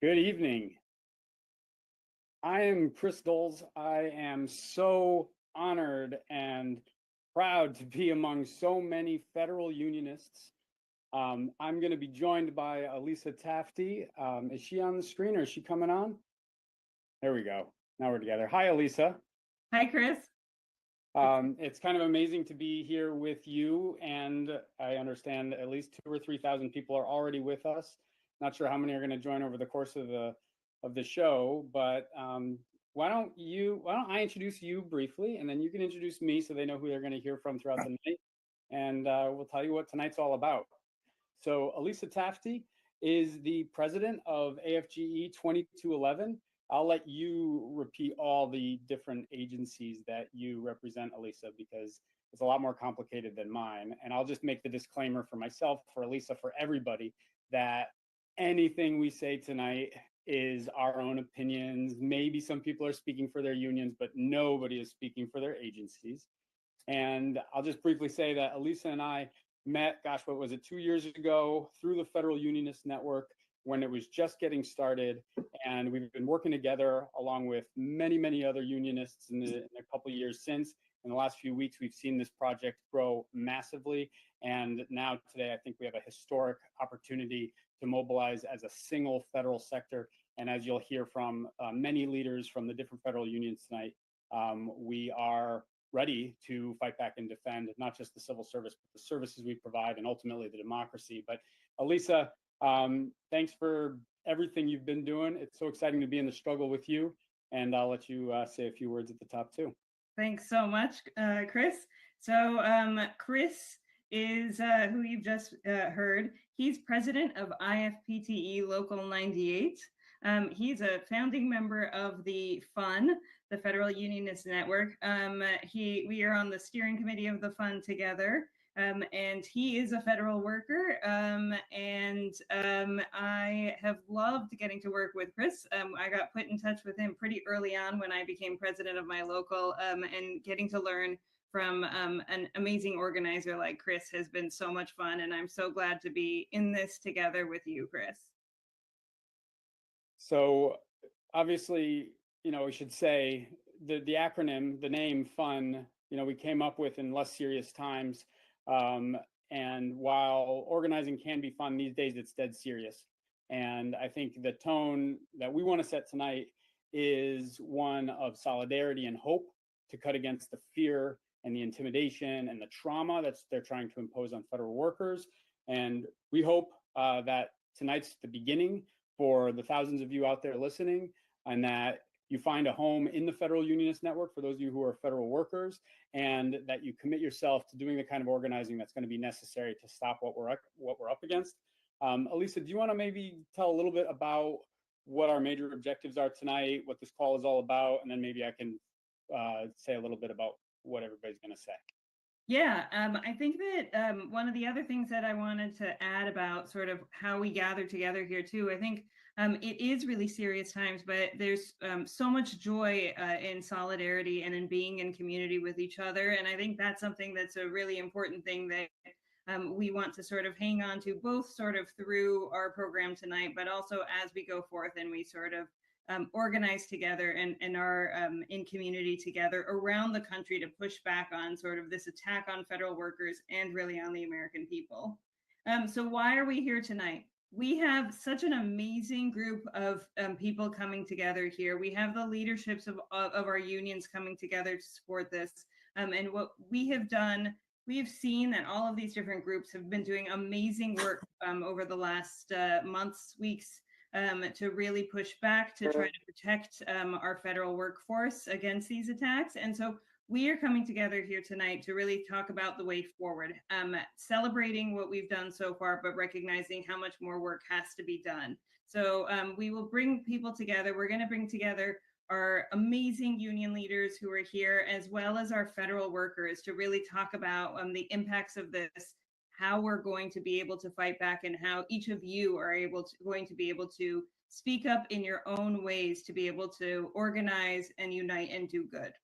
Good evening. I am Chris Doles. I am so honored and proud to be among so many federal unionists. I'm going to be joined by Elisa Tafty. Is she on the screen or is she coming on? There we go. Now we're together. Hi, Elisa. Hi, Chris. It's kind of amazing to be here with you, and I understand at least 2,000 or 3,000 people are already with us. Not sure how many are going to join over the course of the show, but why don't I introduce you briefly, and then you can introduce me so they know who they're going to hear from throughout the night, and we'll tell you what tonight's all about. So Elisa Tafty is the president of AFGE 2211. I'll let you repeat all the different agencies that you represent, Elisa, because it's a lot more complicated than mine. And I'll just make the disclaimer for myself, for Elisa, for everybody, that anything we say tonight is our own opinions. Maybe some people are speaking for their unions, but nobody is speaking for their agencies. And I'll just briefly say that Elisa and I met, gosh, what was it, 2 years ago through the Federal Unionist Network when it was just getting started. And we've been working together along with many, many other unionists in a couple of years since. In the last few weeks, we've seen this project grow massively. And now today, I think we have a historic opportunity to mobilize as a single federal sector. And as you'll hear from many leaders from the different federal unions tonight, we are ready to fight back and defend not just the civil service, but the services we provide and ultimately the democracy. But Elisa, thanks for everything you've been doing. It's so exciting to be in the struggle with you. And I'll let you say a few words at the top too. Thanks so much, Chris. So Chris is who you've just heard. He's president of IFPTE Local 98. He's a founding member of the FUN, the Federal Unionist Network. We are on the steering committee of the FUN together. And he is a federal worker, and I have loved getting to work with Chris. I got put in touch with him pretty early on when I became president of my local, and getting to learn from an amazing organizer like Chris has been so much fun, and I'm so glad to be in this together with you, Chris. So obviously, we should say the acronym, the name FUN, we came up with in less serious times. And while organizing can be fun these days, it's dead serious. And I think the tone that we want to set tonight is one of solidarity and hope to cut against the fear and the intimidation and the trauma that they're trying to impose on federal workers. And we hope that tonight's the beginning for the thousands of you out there listening, and that you find a home in the Federal Unionist Network for those of you who are federal workers, and that you commit yourself to doing the kind of organizing that's going to be necessary to stop what we're up against. Elisa, do you want to maybe tell a little bit about what our major objectives are tonight, what this call is all about, and then maybe I can say a little bit about what everybody's going to say. Yeah, I think that one of the other things that I wanted to add about sort of how we gather together here too, I think it is really serious times, but there's so much joy in solidarity and in being in community with each other. And I think that's something that's a really important thing that we want to sort of hang on to, both sort of through our program tonight, but also as we go forth and we sort of organize together and are in community together around the country to push back on sort of this attack on federal workers and really on the American people. So why are we here tonight? We have such an amazing group of people coming together here. We have the leaderships of our unions coming together to support this. And what we have done, we have seen that all of these different groups have been doing amazing work over the last months, weeks, to really push back, to try to protect our federal workforce against these attacks. And so we are coming together here tonight to really talk about the way forward, celebrating what we've done so far, but recognizing how much more work has to be done. So we will bring people together. We're going to bring together our amazing union leaders who are here, as well as our federal workers, to really talk about the impacts of this, how we're going to be able to fight back, and how each of you are going to be able to speak up in your own ways to be able to organize and unite and do good.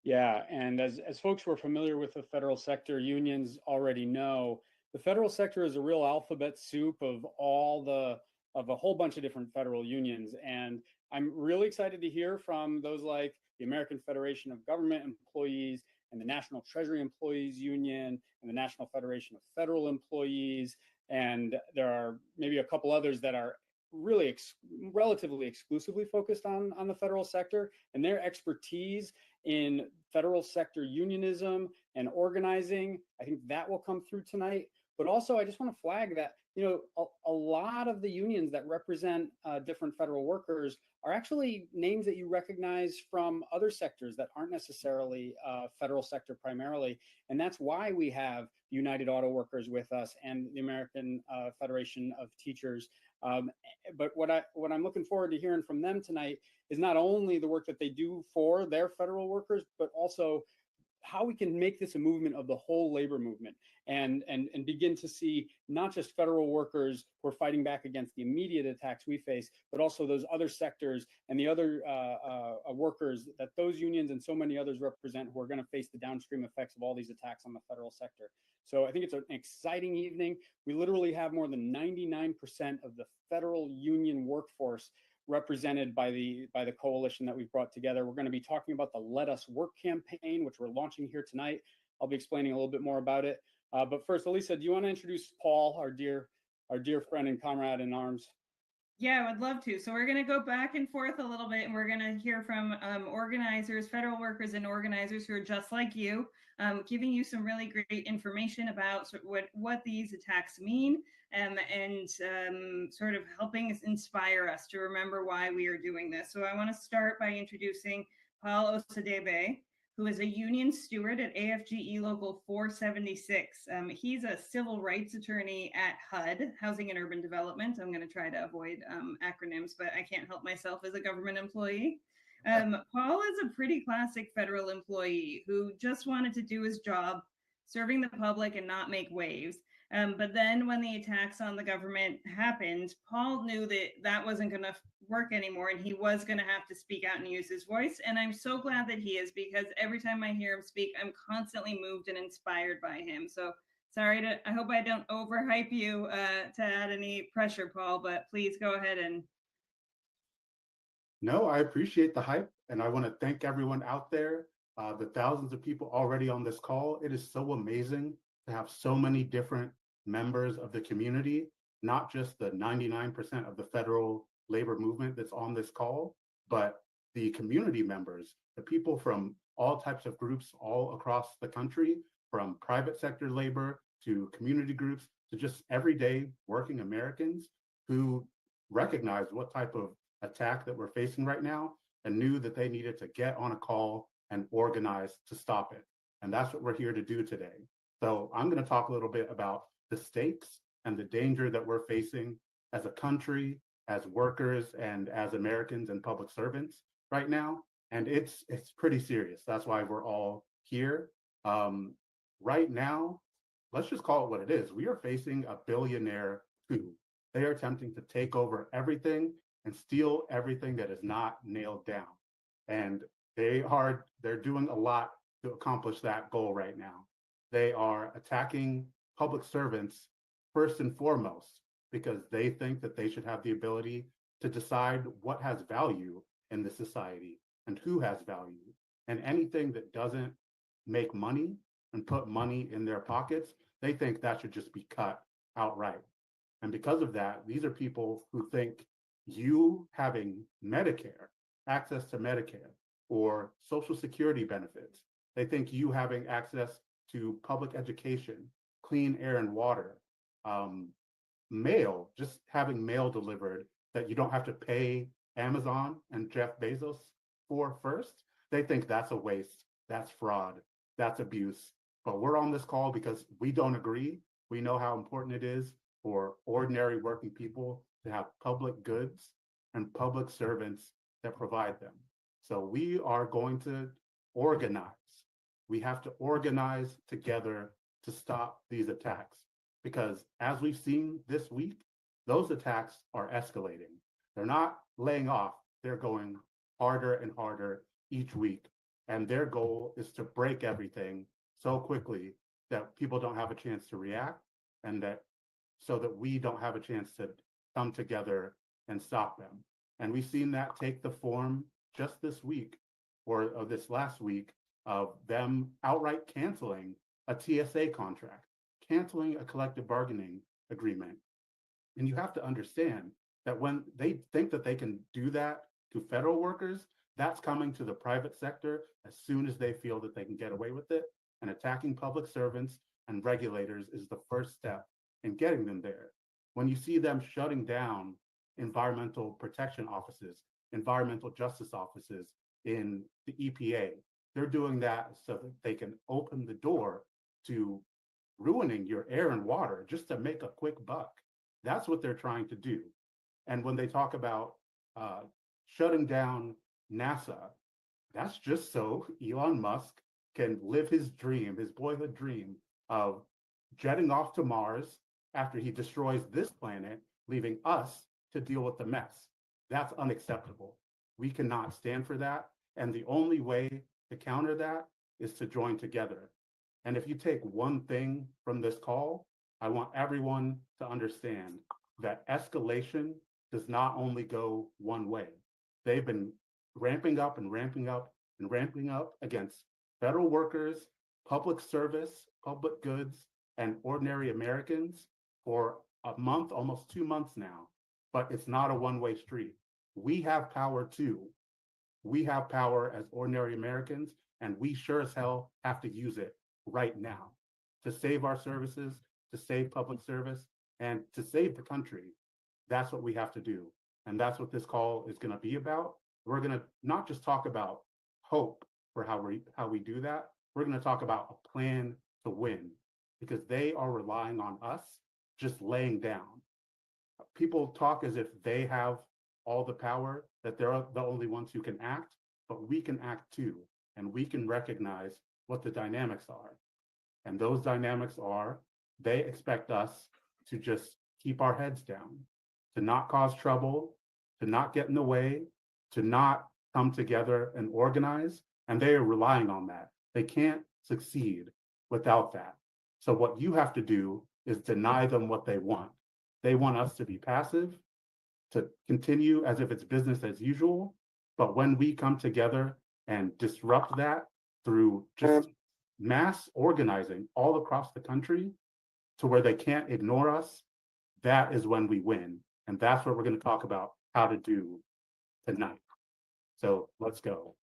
Yeah, and as folks who are familiar with the federal sector, unions already know, the federal sector is a real alphabet soup of all the of a whole bunch of different federal unions. And I'm really excited to hear from those like the American Federation of Government Employees and the National Treasury Employees Union and the National Federation of Federal Employees. And there are maybe a couple others that are really relatively exclusively focused on the federal sector, and their expertise in federal sector unionism and organizing, I think that will come through tonight. But also, I just want to flag that, you know, a lot of the unions that represent different federal workers are actually names that you recognize from other sectors that aren't necessarily federal sector primarily. And that's why we have United Auto Workers with us and the American Federation of Teachers. But what I'm looking forward to hearing from them tonight is not only the work that they do for their federal workers, but also how we can make this a movement of the whole labor movement and begin to see not just federal workers who are fighting back against the immediate attacks we face, but also those other sectors and the other workers that those unions and so many others represent who are going to face the downstream effects of all these attacks on the federal sector. So I think it's an exciting evening. We literally have more than 99% of the federal union workforce represented by the coalition that we've brought together. We're going to be talking about the Let Us Work campaign, which we're launching here tonight. I'll be explaining a little bit more about it. But first, Elisa, do you want to introduce Paul, our dear friend and comrade in arms? Yeah, I would love to. So we're going to go back and forth a little bit, and we're going to hear from organizers, federal workers and organizers who are just like you, giving you some really great information about what these attacks mean, and sort of helping inspire us to remember why we are doing this. So I want to start by introducing Paul Osadebe, who is a union steward at AFGE Local 476. He's a civil rights attorney at HUD, Housing and Urban Development. I'm going to try to avoid acronyms, but I can't help myself as a government employee. Paul is a pretty classic federal employee who just wanted to do his job, serving the public and not make waves. But then when the attacks on the government happened, Paul knew that that wasn't going to work anymore, and he was going to have to speak out and use his voice. And I'm so glad that he is, because every time I hear him speak, I'm constantly moved and inspired by him. So I hope I don't overhype you to add any pressure, Paul, but please go ahead and. No, I appreciate the hype, and I want to thank everyone out there, the thousands of people already on this call. It is so amazing to have so many different members of the community, not just the 99% of the federal labor movement that's on this call, but the community members, the people from all types of groups all across the country, from private sector labor to community groups to just everyday working Americans who recognized what type of attack that we're facing right now and knew that they needed to get on a call and organize to stop it. And that's what we're here to do today. So I'm going to talk a little bit about the stakes and the danger that we're facing as a country, as workers, and as Americans and public servants right now. And it's pretty serious. That's why we're all here. Right now, let's just call it what it is. We are facing a billionaire coup. They are attempting to take over everything and steal everything that is not nailed down. And they're doing a lot to accomplish that goal right now. They are attacking public servants first and foremost because they think that they should have the ability to decide what has value in the society and who has value. And anything that doesn't make money and put money in their pockets, they think that should just be cut outright. And because of that, these are people who think you having Medicare, access to Medicare, or Social Security benefits, they think you having access to public education, clean air and water, mail, just having mail delivered that you don't have to pay Amazon and Jeff Bezos for first, they think that's a waste, that's fraud, that's abuse. But we're on this call because we don't agree. We know how important it is for ordinary working people to have public goods and public servants that provide them. So we are going to organize. We have to organize together to stop these attacks, because as we've seen this week, those attacks are escalating. They're not laying off, they're going harder and harder each week. And their goal is to break everything so quickly that people don't have a chance to react, and that so that we don't have a chance to come together and stop them. And we've seen that take the form just this week or this last week of them outright canceling a TSA contract, canceling a collective bargaining agreement. And you have to understand that when they think that they can do that to federal workers, that's coming to the private sector as soon as they feel that they can get away with it. And attacking public servants and regulators is the first step in getting them there. When you see them shutting down environmental protection offices, environmental justice offices in the EPA, they're doing that so that they can open the door to ruining your air and water just to make a quick buck. That's what they're trying to do. And when they talk about shutting down NASA, that's just so Elon Musk can live his dream, his boyhood dream of jetting off to Mars after he destroys this planet, leaving us to deal with the mess. That's unacceptable. We cannot stand for that. And the only way to counter that is to join together. And if you take one thing from this call, I want everyone to understand that escalation does not only go one way. They've been ramping up and ramping up and ramping up against federal workers, public service, public goods, and ordinary Americans for a month, almost 2 months now. But it's not a one-way street. We have power too. We have power as ordinary Americans, and we sure as hell have to use it right now to save our services, to save public service, and to save the country. That's what we have to do. And that's what this call is going to be about. We're going to not just talk about hope for how we do that. We're going to talk about a plan to win, because they are relying on us just laying down. People talk as if they have all the power, that they're the only ones who can act, but we can act too. And we can recognize what the dynamics are. And those dynamics are, they expect us to just keep our heads down, to not cause trouble, to not get in the way, to not come together and organize. And they are relying on that. They can't succeed without that. So what you have to do is deny them what they want. They want us to be passive, to continue as if it's business as usual. But when we come together and disrupt that through just mass organizing all across the country to where they can't ignore us, that is when we win. And that's what we're going to talk about how to do tonight. So let's go.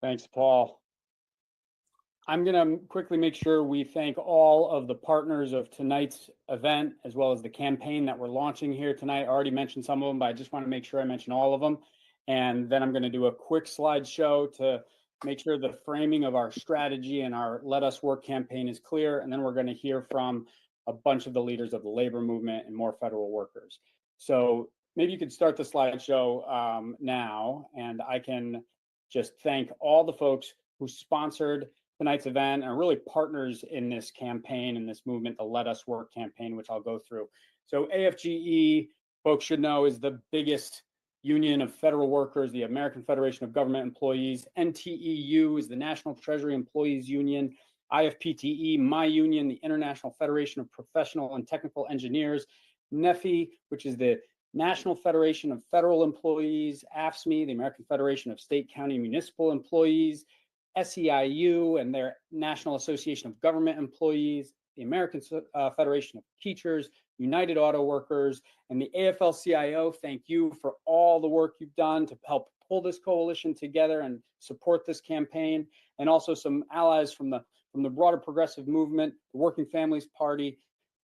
Thanks, Paul. I'm going to quickly make sure we thank all of the partners of tonight's event, as well as the campaign that we're launching here tonight. I already mentioned some of them, but I just want to make sure I mention all of them. And then I'm going to do a quick slideshow to make sure the framing of our strategy and our Let Us Work campaign is clear. And then we're going to hear from a bunch of the leaders of the labor movement and more federal workers. So maybe you could start the slideshow now, and I can just thank all the folks who sponsored tonight's event and are really partners in this campaign and this movement, the Let Us Work campaign, which I'll go through. So AFGE, folks should know, is the biggest union of federal workers, the American Federation of Government Employees. NTEU is the National Treasury Employees Union. IFPTE, my union, the International Federation of Professional and Technical Engineers. NEFI, which is the National Federation of Federal Employees. AFSCME, the American Federation of State, County, and Municipal Employees. SEIU and their National Association of Government Employees, the American Federation of Teachers, United Auto Workers, and the AFL-CIO. Thank you for all the work you've done to help pull this coalition together and support this campaign, and also some allies from the broader progressive movement, the Working Families Party,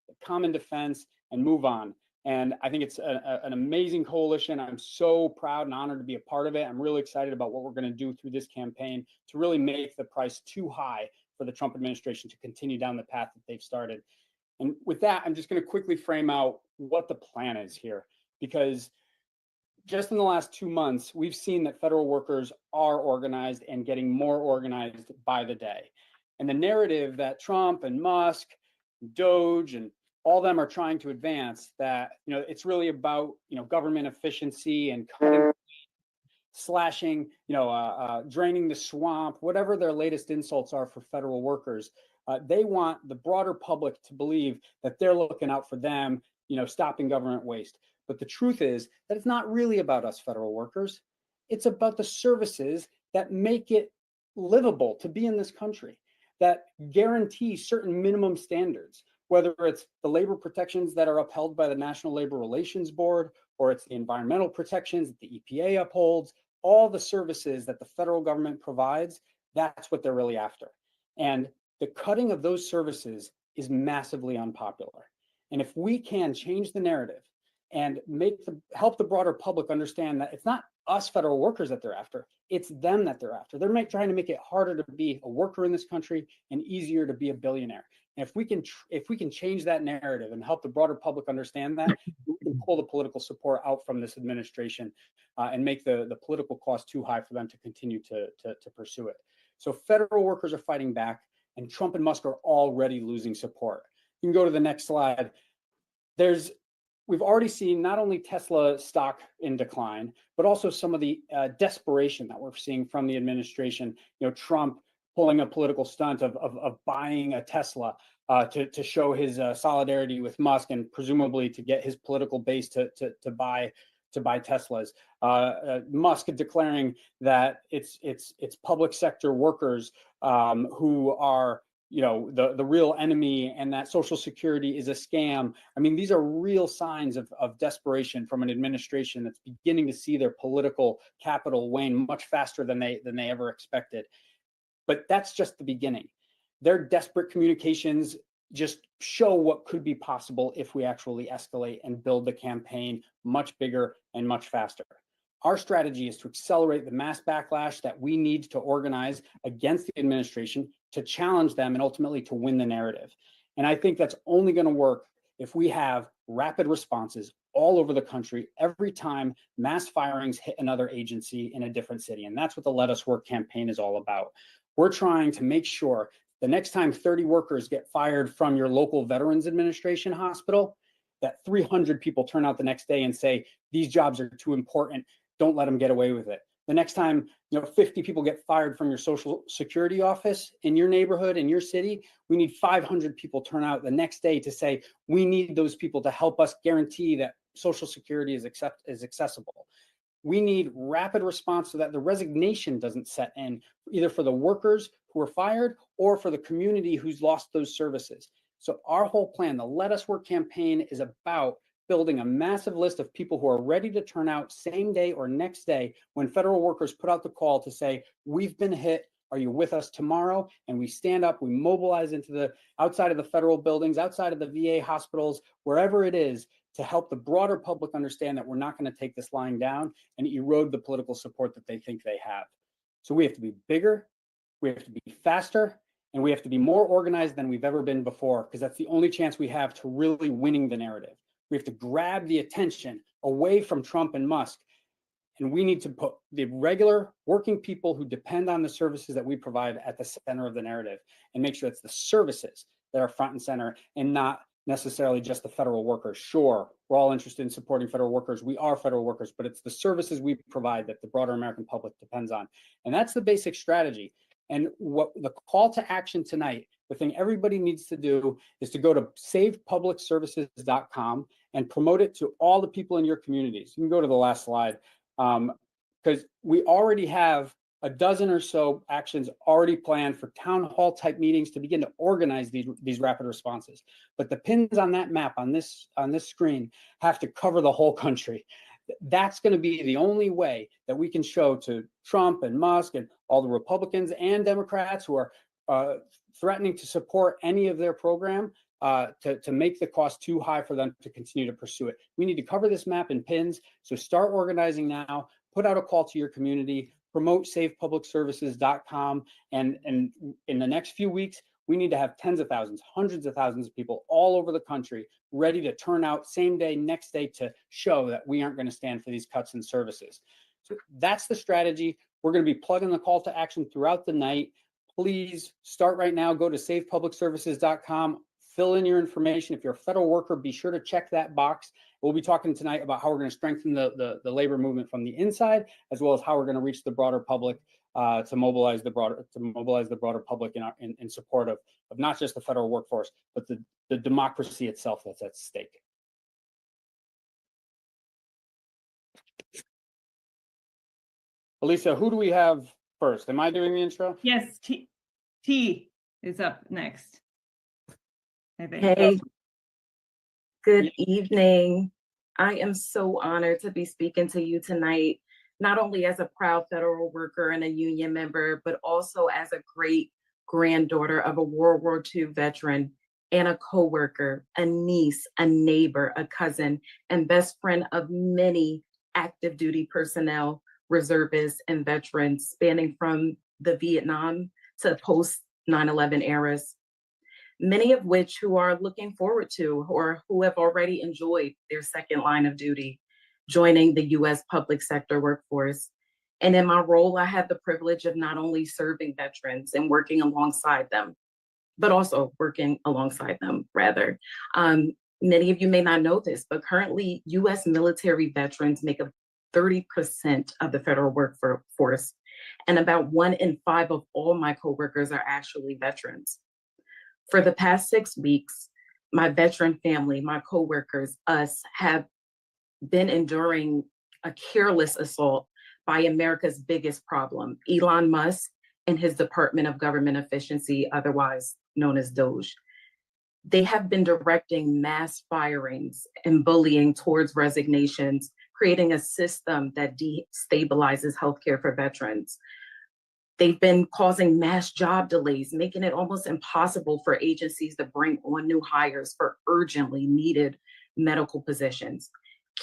the Common Defense, and Move On. And I think it's an amazing coalition. I'm so proud and honored to be a part of it. I'm really excited about what we're going to do through this campaign to really make the price too high for the Trump administration to continue down the path that they've started. And with that, I'm just going to quickly frame out what the plan is here, because just in the last 2 months, we've seen that federal workers are organized and getting more organized by the day. And the narrative that Trump and Musk, Doge, and all of them are trying to advance, that it's really about government efficiency and cutting, slashing, draining the swamp, whatever their latest insults are for federal workers. They want the broader public to believe that they're looking out for them, stopping government waste. But the truth is that it's not really about us federal workers. It's about the services that make it livable to be in this country, that guarantee certain minimum standards, whether it's the labor protections that are upheld by the National Labor Relations Board, or it's the environmental protections that the EPA upholds, all the services that the federal government provides, that's what they're really after. And the cutting of those services is massively unpopular. And if we can change the narrative and help the broader public understand that it's not us federal workers that they're after, it's them that they're after. They're trying to make it harder to be a worker in this country and easier to be a billionaire. And if we can change that narrative and help the broader public understand that, we can pull the political support out from this administration and make the political cost too high for them to continue to pursue it. So federal workers are fighting back, and Trump and Musk are already losing support. You can go to the next slide. We've already seen not only Tesla stock in decline, but also some of the desperation that we're seeing from the administration. Trump pulling a political stunt of buying a Tesla to show his solidarity with Musk and presumably to get his political base to buy Teslas. Musk declaring that it's public sector workers who are the real enemy, and that Social Security is a scam. I mean, these are real signs of desperation from an administration that's beginning to see their political capital wane much faster than they ever expected. But that's just the beginning. Their desperate communications just show what could be possible if we actually escalate and build the campaign much bigger and much faster. Our strategy is to accelerate the mass backlash that we need to organize against the administration, to challenge them, and ultimately to win the narrative. And I think that's only going to work if we have rapid responses all over the country every time mass firings hit another agency in a different city. And that's what the Let Us Work campaign is all about. We're trying to make sure the next time 30 workers get fired from your local Veterans Administration hospital, that 300 people turn out the next day and say, these jobs are too important, don't let them get away with it. The next time 50 people get fired from your Social Security office in your neighborhood, in your city, we need 500 people turn out the next day to say, we need those people to help us guarantee that Social Security is accessible. We need rapid response so that the resignation doesn't set in, either for the workers who are fired or for the community who's lost those services. So our whole plan, the Let Us Work campaign, is about building a massive list of people who are ready to turn out same day or next day when federal workers put out the call to say, we've been hit, are you with us tomorrow? And we stand up, we mobilize into the outside of the federal buildings, outside of the VA hospitals, wherever it is, to help the broader public understand that we're not going to take this lying down and erode the political support that they think they have. So we have to be bigger, we have to be faster, and we have to be more organized than we've ever been before, because that's the only chance we have to really winning the narrative. We have to grab the attention away from Trump and Musk, and we need to put the regular working people who depend on the services that we provide at the center of the narrative, and make sure it's the services that are front and center and not necessarily just the federal workers. Sure, we're all interested in supporting federal workers. We are federal workers, but it's the services we provide that the broader American public depends on. And that's the basic strategy. And what the call to action tonight, the thing everybody needs to do is to go to savepublicservices.com and promote it to all the people in your communities. You can go to the last slide, because we already have a dozen or so actions already planned for town hall type meetings to begin to organize these rapid responses. But the pins on that map on this screen have to cover the whole country. That's going to be the only way that we can show to Trump and Musk and all the Republicans and Democrats who are threatening to support any of their program to make the cost too high for them to continue to pursue it. We need to cover this map in pins. So start organizing now, put out a call to your community, promote savepublicservices.com. And in the next few weeks, we need to have tens of thousands, hundreds of thousands of people all over the country ready to turn out same day, next day to show that we aren't going to stand for these cuts in services. So that's the strategy. We're going to be plugging the call to action throughout the night. Please start right now. Go to savepublicservices.com, fill in your information. If you're a federal worker, be sure to check that box We'll be talking tonight about how we're going to strengthen the labor movement from the inside, as well as how we're going to reach the broader public to mobilize the broader public in support of not just the federal workforce, but the democracy itself that's at stake. Alicia, who do we have first? Am I doing the intro? Yes, T is up next, I think. Hey, good evening. I am so honored to be speaking to you tonight, not only as a proud federal worker and a union member, but also as a great granddaughter of a World War II veteran and a coworker, a niece, a neighbor, a cousin, and best friend of many active duty personnel, reservists, and veterans spanning from the Vietnam to post 9/11 eras, many of which who are looking forward to or who have already enjoyed their second line of duty, joining the U.S. public sector workforce. And in my role, I have the privilege of not only serving veterans and working alongside them, but also working alongside them, rather. Many of you may not know this, but currently U.S. military veterans make up 30% of the federal workforce, and about 1 in 5 of all my coworkers are actually veterans. For the past 6 weeks, my veteran family, my coworkers, us, have been enduring a careless assault by America's biggest problem, Elon Musk and his Department of Government Efficiency, otherwise known as DOGE. They have been directing mass firings and bullying towards resignations, creating a system that destabilizes healthcare for veterans. They've been causing mass job delays, making it almost impossible for agencies to bring on new hires for urgently needed medical positions,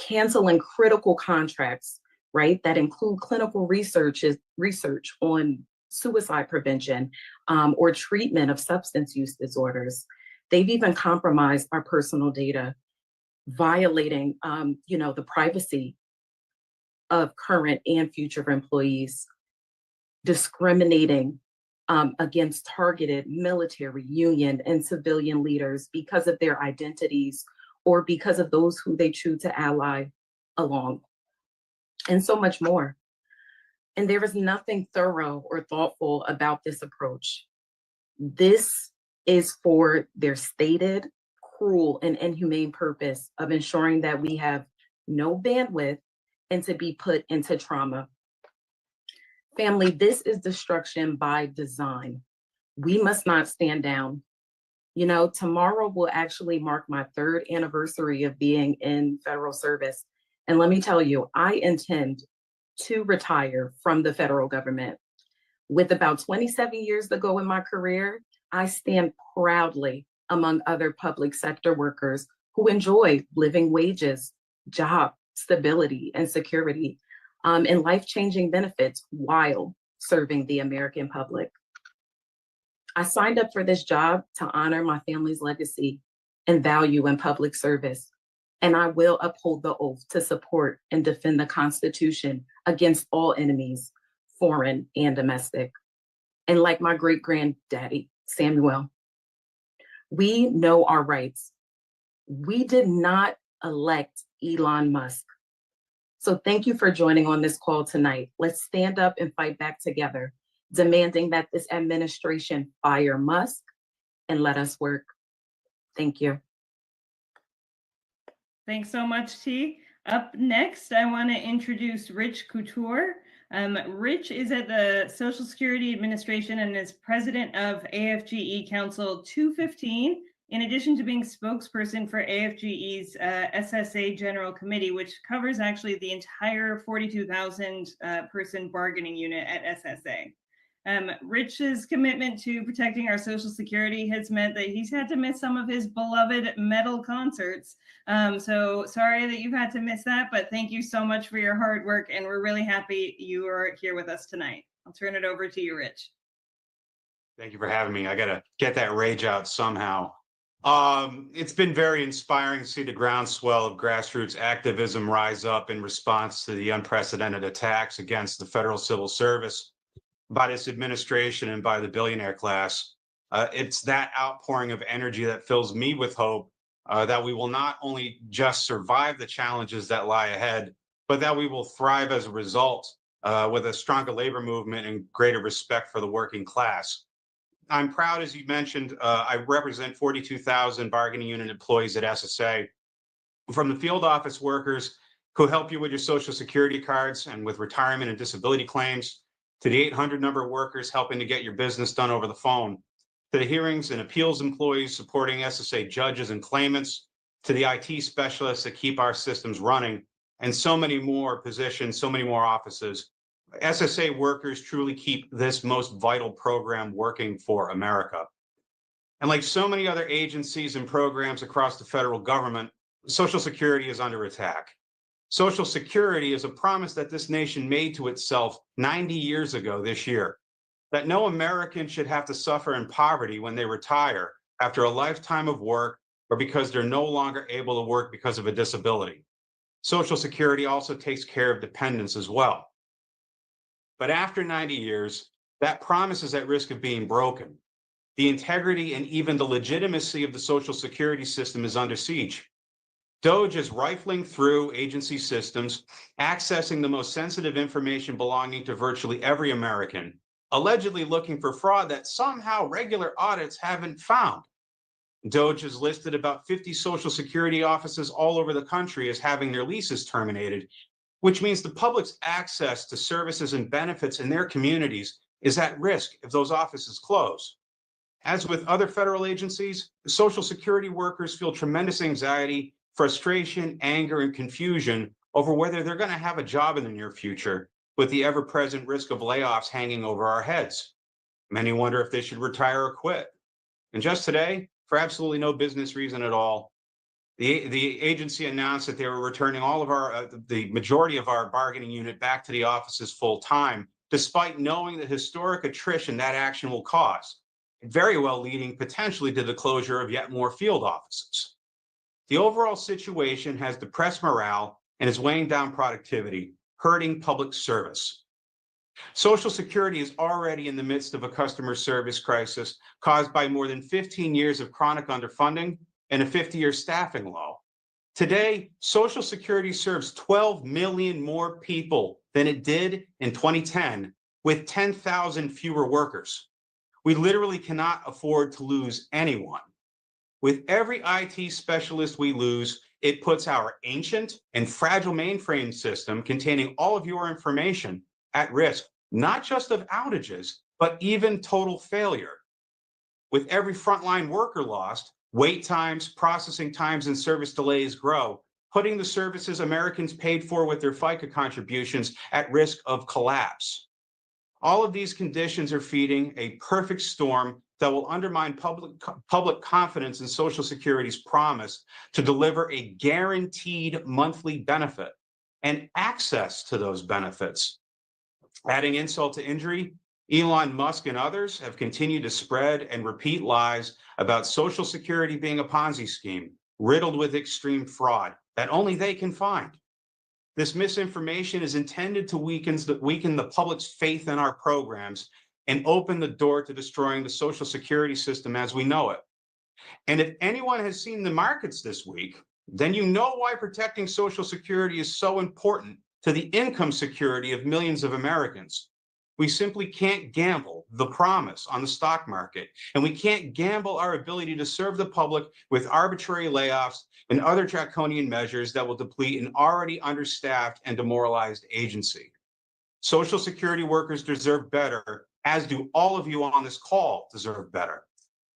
canceling critical contracts, right, that include clinical research on suicide prevention or treatment of substance use disorders. They've even compromised our personal data, violating, the privacy of current and future employees, discriminating against targeted military, union, and civilian leaders because of their identities or because of those who they choose to ally along, and so much more. And there is nothing thorough or thoughtful about this approach. This is for their stated cruel and inhumane purpose of ensuring that we have no bandwidth and to be put into trauma. Family, this is destruction by design. We must not stand down. Tomorrow will actually mark my 3rd anniversary of being in federal service. And let me tell you, I intend to retire from the federal government. With about 27 years to go in my career, I stand proudly among other public sector workers who enjoy living wages, job stability and security, and life-changing benefits while serving the American public. I signed up for this job to honor my family's legacy and value in public service, and I will uphold the oath to support and defend the Constitution against all enemies, foreign and domestic. And like my great-granddaddy, Samuel, we know our rights. We did not elect Elon Musk. So thank you for joining on this call tonight. Let's stand up and fight back together, demanding that this administration fire Musk and let us work. Thank you. Thanks so much, T. Up next, I want to introduce Rich Couture. Rich is at the Social Security Administration and is president of AFGE Council 215, in addition to being spokesperson for AFGE's SSA General Committee, which covers actually the entire 42,000 person bargaining unit at SSA. Rich's commitment to protecting our Social Security has meant that he's had to miss some of his beloved metal concerts. So sorry that you've had to miss that, but thank you so much for your hard work, and we're really happy you are here with us tonight. I'll turn it over to you, Rich. Thank you for having me. I got to get that rage out somehow. It's been very inspiring to see the groundswell of grassroots activism rise up in response to the unprecedented attacks against the federal civil service by this administration and by the billionaire class. It's that outpouring of energy that fills me with hope that we will not only just survive the challenges that lie ahead, but that we will thrive as a result with a stronger labor movement and greater respect for the working class. I'm proud, as you mentioned, I represent 42,000 bargaining unit employees at SSA, from the field office workers who help you with your Social Security cards and with retirement and disability claims, to the 800 number of workers helping to get your business done over the phone, to the hearings and appeals employees supporting SSA judges and claimants, to the IT specialists that keep our systems running, and so many more positions, so many more offices. SSA workers truly keep this most vital program working for America. And like so many other agencies and programs across the federal government, Social Security is under attack. Social Security is a promise that this nation made to itself 90 years ago this year, that no American should have to suffer in poverty when they retire after a lifetime of work or because they're no longer able to work because of a disability. Social Security also takes care of dependents as well. But after 90 years, that promise is at risk of being broken. The integrity and even the legitimacy of the Social Security system is under siege. DOGE is rifling through agency systems, accessing the most sensitive information belonging to virtually every American, allegedly looking for fraud that somehow regular audits haven't found. DOGE has listed about 50 Social Security offices all over the country as having their leases terminated, which means the public's access to services and benefits in their communities is at risk if those offices close. As with other federal agencies, Social Security workers feel tremendous anxiety, frustration, anger, and confusion over whether they're going to have a job in the near future, with the ever-present risk of layoffs hanging over our heads. Many wonder if they should retire or quit. And just today, for absolutely no business reason at all, the agency announced that they were returning all of the majority of our bargaining unit back to the offices full time, despite knowing the historic attrition that action will cause, very well leading potentially to the closure of yet more field offices. The overall situation has depressed morale and is weighing down productivity, hurting public service. Social Security is already in the midst of a customer service crisis caused by more than 15 years of chronic underfunding and a 50-year staffing low. Today, Social Security serves 12 million more people than it did in 2010, with 10,000 fewer workers. We literally cannot afford to lose anyone. With every IT specialist we lose, it puts our ancient and fragile mainframe system containing all of your information at risk, not just of outages, but even total failure. With every frontline worker lost, wait times, processing times, and service delays grow, putting the services Americans paid for with their FICA contributions at risk of collapse. All of these conditions are feeding a perfect storm that will undermine public confidence in Social Security's promise to deliver a guaranteed monthly benefit and access to those benefits. Adding insult to injury, Elon Musk and others have continued to spread and repeat lies about Social Security being a Ponzi scheme, riddled with extreme fraud that only they can find. This misinformation is intended to weaken the public's faith in our programs and open the door to destroying the Social Security system as we know it. And if anyone has seen the markets this week, then you know why protecting Social Security is so important to the income security of millions of Americans. We simply can't gamble the promise on the stock market, and we can't gamble our ability to serve the public with arbitrary layoffs and other draconian measures that will deplete an already understaffed and demoralized agency. Social Security workers deserve better, as do all of you on this call deserve better.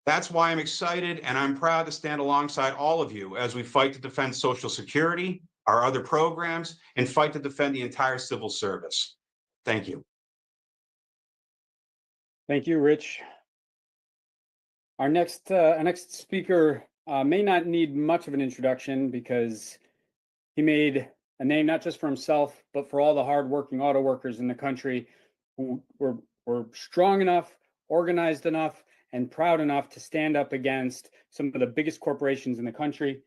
That's why I'm excited and I'm proud to stand alongside all of you as we fight to defend Social Security, our other programs, and fight to defend the entire civil service. Thank you. Thank you, Rich. Our next speaker may not need much of an introduction because he made a name not just for himself, but for all the hardworking auto workers in the country who were strong enough, organized enough, and proud enough to stand up against some of the biggest corporations in the country.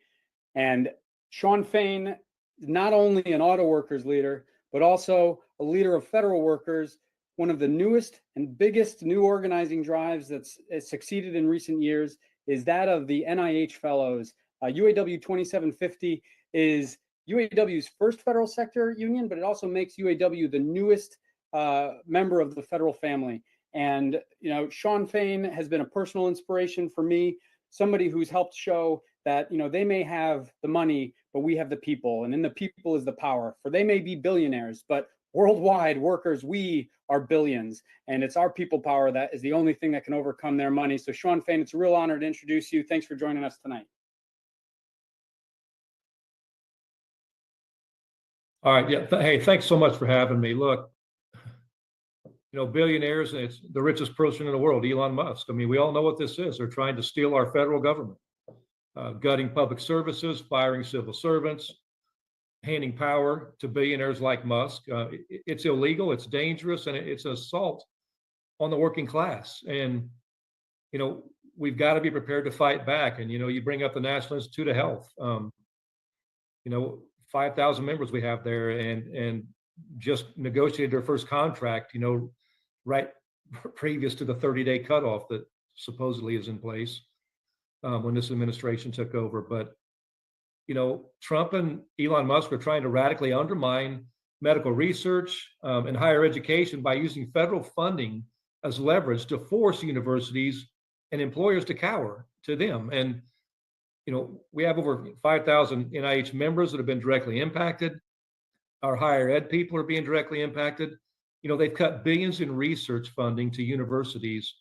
And Shawn Fain, not only an auto workers leader, but also a leader of federal workers. One of the newest and biggest new organizing drives that's succeeded in recent years is that of the NIH fellows UAW 2750 is UAW's first federal sector union, but it also makes UAW the newest member of the federal family. And, you know, Shawn Fain has been a personal inspiration for me, somebody who's helped show that, you know, they may have the money, but we have the people, and in the people is the power. For they may be billionaires, but worldwide workers, we are billions, and it's our people power that is the only thing that can overcome their money. So Shawn Fain, it's a real honor to introduce you. Thanks for joining us tonight. All right. Yeah. Hey, thanks so much for having me. Look, you know, billionaires, it's the richest person in the world, Elon Musk. I mean, we all know what this is. They're trying to steal our federal government, gutting public services, firing civil servants, handing power to billionaires like Musk. It's illegal, it's dangerous, and it's an assault on the working class. And, you know, we've got to be prepared to fight back. And, you know, you bring up the National Institute of Health. You know, 5,000 members we have there, and just negotiated their first contract, you know, right previous to the 30-day cutoff that supposedly is in place when this administration took over. But, you know, Trump and Elon Musk are trying to radically undermine medical research and higher education by using federal funding as leverage to force universities and employers to cower to them. And, you know, we have over 5,000 NIH members that have been directly impacted. Our higher ed people are being directly impacted. You know, they've cut billions in research funding to universities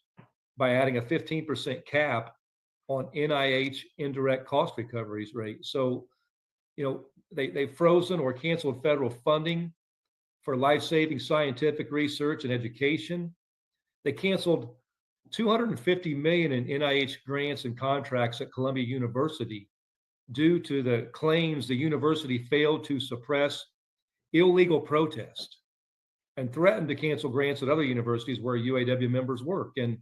by adding a 15% cap on NIH indirect cost recoveries rate. So, you know, they've frozen or canceled federal funding for life-saving scientific research and education. They canceled $250 million in NIH grants and contracts at Columbia University due to the claims the university failed to suppress illegal protest, and threatened to cancel grants at other universities where UAW members work. And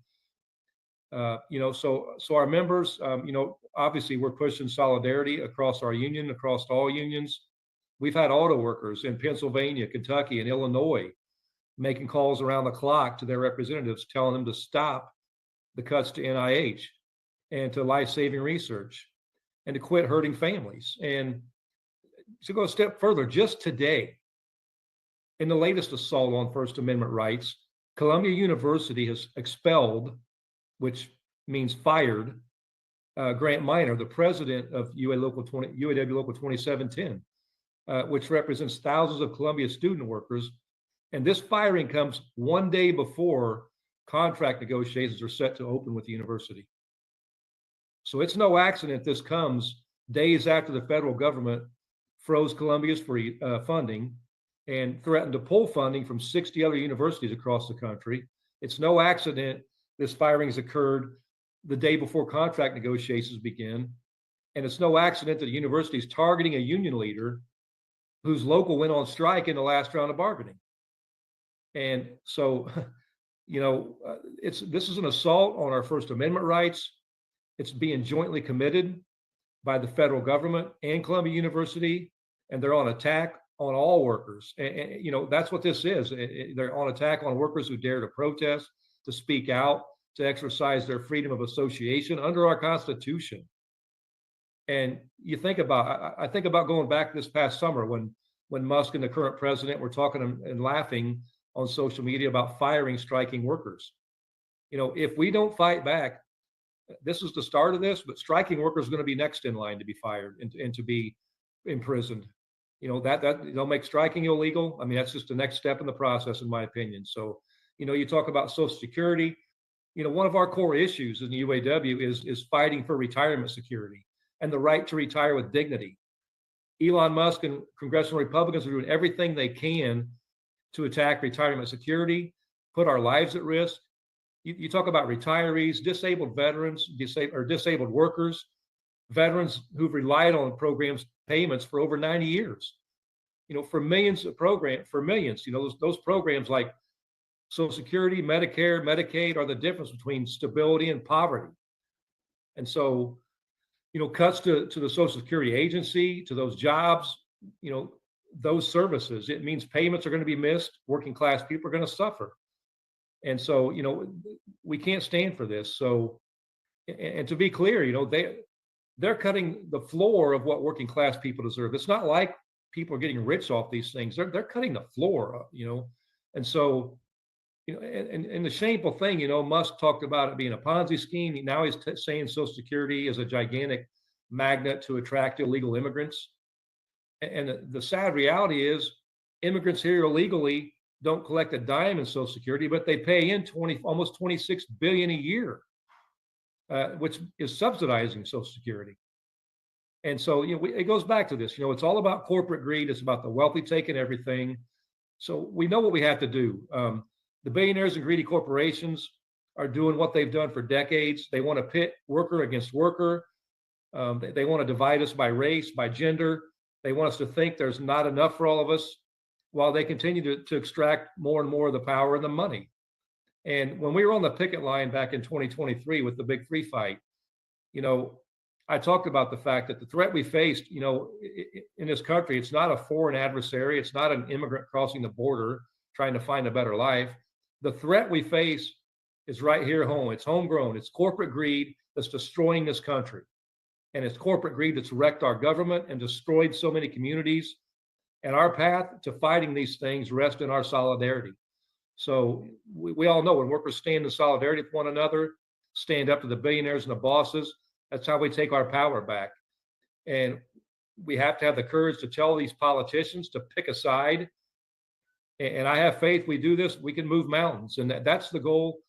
you know, so our members, you know, obviously we're pushing solidarity across our union, across all unions. We've had auto workers in Pennsylvania, Kentucky, and Illinois making calls around the clock to their representatives, telling them to stop the cuts to NIH and to life-saving research and to quit hurting families. And to go a step further, just today, in the latest assault on First Amendment rights, Columbia University has expelled, which means fired, Grant Minor, the president of UAW Local 2710, which represents thousands of Columbia student workers. And this firing comes one day before contract negotiations are set to open with the university. So it's no accident this comes days after the federal government froze Columbia's free funding and threatened to pull funding from 60 other universities across the country. It's no accident this firing has occurred the day before contract negotiations begin. And it's no accident that the university is targeting a union leader whose local went on strike in the last round of bargaining. And so, you know, this is an assault on our First Amendment rights. It's being jointly committed by the federal government and Columbia University, and they're on attack on all workers. And you know, that's what this is. They're on attack on workers who dare to protest, to speak out, to exercise their freedom of association under our Constitution. And you think about, I think about going back this past summer when Musk and the current president were talking and laughing on social media about firing striking workers. You know, if we don't fight back, this is the start of this, but striking workers are going to be next in line to be fired and to be imprisoned. You know, that they'll make striking illegal. I mean, that's just the next step in the process, in my opinion. So, you know, you talk about Social Security. You know, one of our core issues in the UAW is fighting for retirement security and the right to retire with dignity. Elon Musk and congressional Republicans are doing everything they can to attack retirement security, put our lives at risk. You talk about retirees, disabled veterans, disabled workers, veterans who've relied on programs payments for over 90 years. You know, for millions, you know, those programs like Social Security, Medicare, Medicaid are the difference between stability and poverty. And so, you know, cuts to the Social Security agency, to those jobs, you know, those services, it means payments are going to be missed. Working class people are going to suffer. And so, you know, we can't stand for this. So, and to be clear, you know, they're cutting the floor of what working class people deserve. It's not like people are getting rich off these things. They're cutting the floor, and so, and the shameful thing, Musk talked about it being a Ponzi scheme. Now he's saying Social Security is a gigantic magnet to attract illegal immigrants. And the sad reality is, immigrants here illegally don't collect a dime in Social Security, but they pay in almost 26 billion a year, which is subsidizing Social Security. And so, it goes back to this. It's all about corporate greed. It's about the wealthy taking everything. So we know what we have to do. The billionaires and greedy corporations are doing what they've done for decades. They want to pit worker against worker. They want to divide us by race, by gender. They want us to think there's not enough for all of us, while they continue to extract more and more of the power and the money. And when we were on the picket line back in 2023 with the Big Three fight, I talked about the fact that the threat we faced, in this country, it's not a foreign adversary. It's not an immigrant crossing the border trying to find a better life. The threat we face is right here at home. It's homegrown. It's corporate greed that's destroying this country. And it's corporate greed that's wrecked our government and destroyed so many communities. And our path to fighting these things rests in our solidarity. So we all know when workers stand in solidarity with one another, stand up to the billionaires and the bosses, that's how we take our power back. And we have to have the courage to tell these politicians to pick a side. And I have faith we do this, we can move mountains. And that's the goal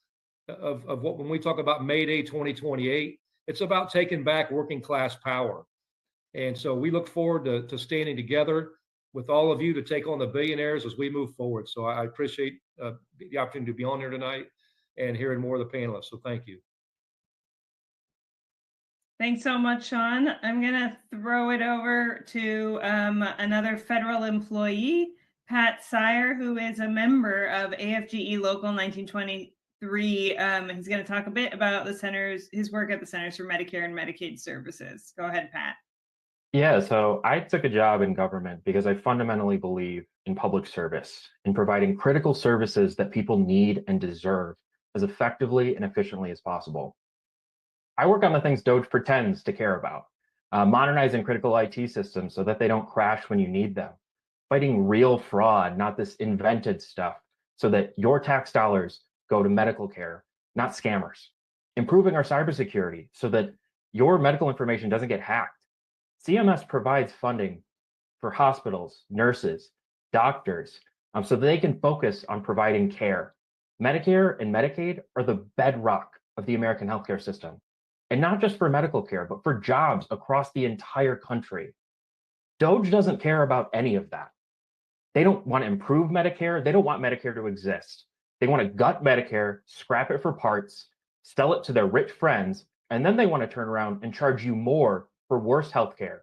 of what, when we talk about May Day 2028, it's about taking back working class power. And so we look forward to standing together with all of you to take on the billionaires as we move forward. So I appreciate the opportunity to be on here tonight and hearing more of the panelists. So thank you. Thanks so much, Shawn. I'm going to throw it over to another federal employee, Pat Sire, who is a member of AFGE Local 1923. He's going to talk a bit about his work at the Centers for Medicare and Medicaid Services. Go ahead, Pat. Yeah, so I took a job in government because I fundamentally believe in public service, in providing critical services that people need and deserve as effectively and efficiently as possible. I work on the things DOGE pretends to care about, modernizing critical IT systems so that they don't crash when you need them, fighting real fraud, not this invented stuff, so that your tax dollars go to medical care, not scammers, improving our cybersecurity so that your medical information doesn't get hacked. CMS provides funding for hospitals, nurses, doctors, so that they can focus on providing care. Medicare and Medicaid are the bedrock of the American healthcare system, and not just for medical care, but for jobs across the entire country. DOGE doesn't care about any of that. They don't want to improve Medicare. They don't want Medicare to exist. They want to gut Medicare, scrap it for parts, sell it to their rich friends, and then they want to turn around and charge you more for worse healthcare.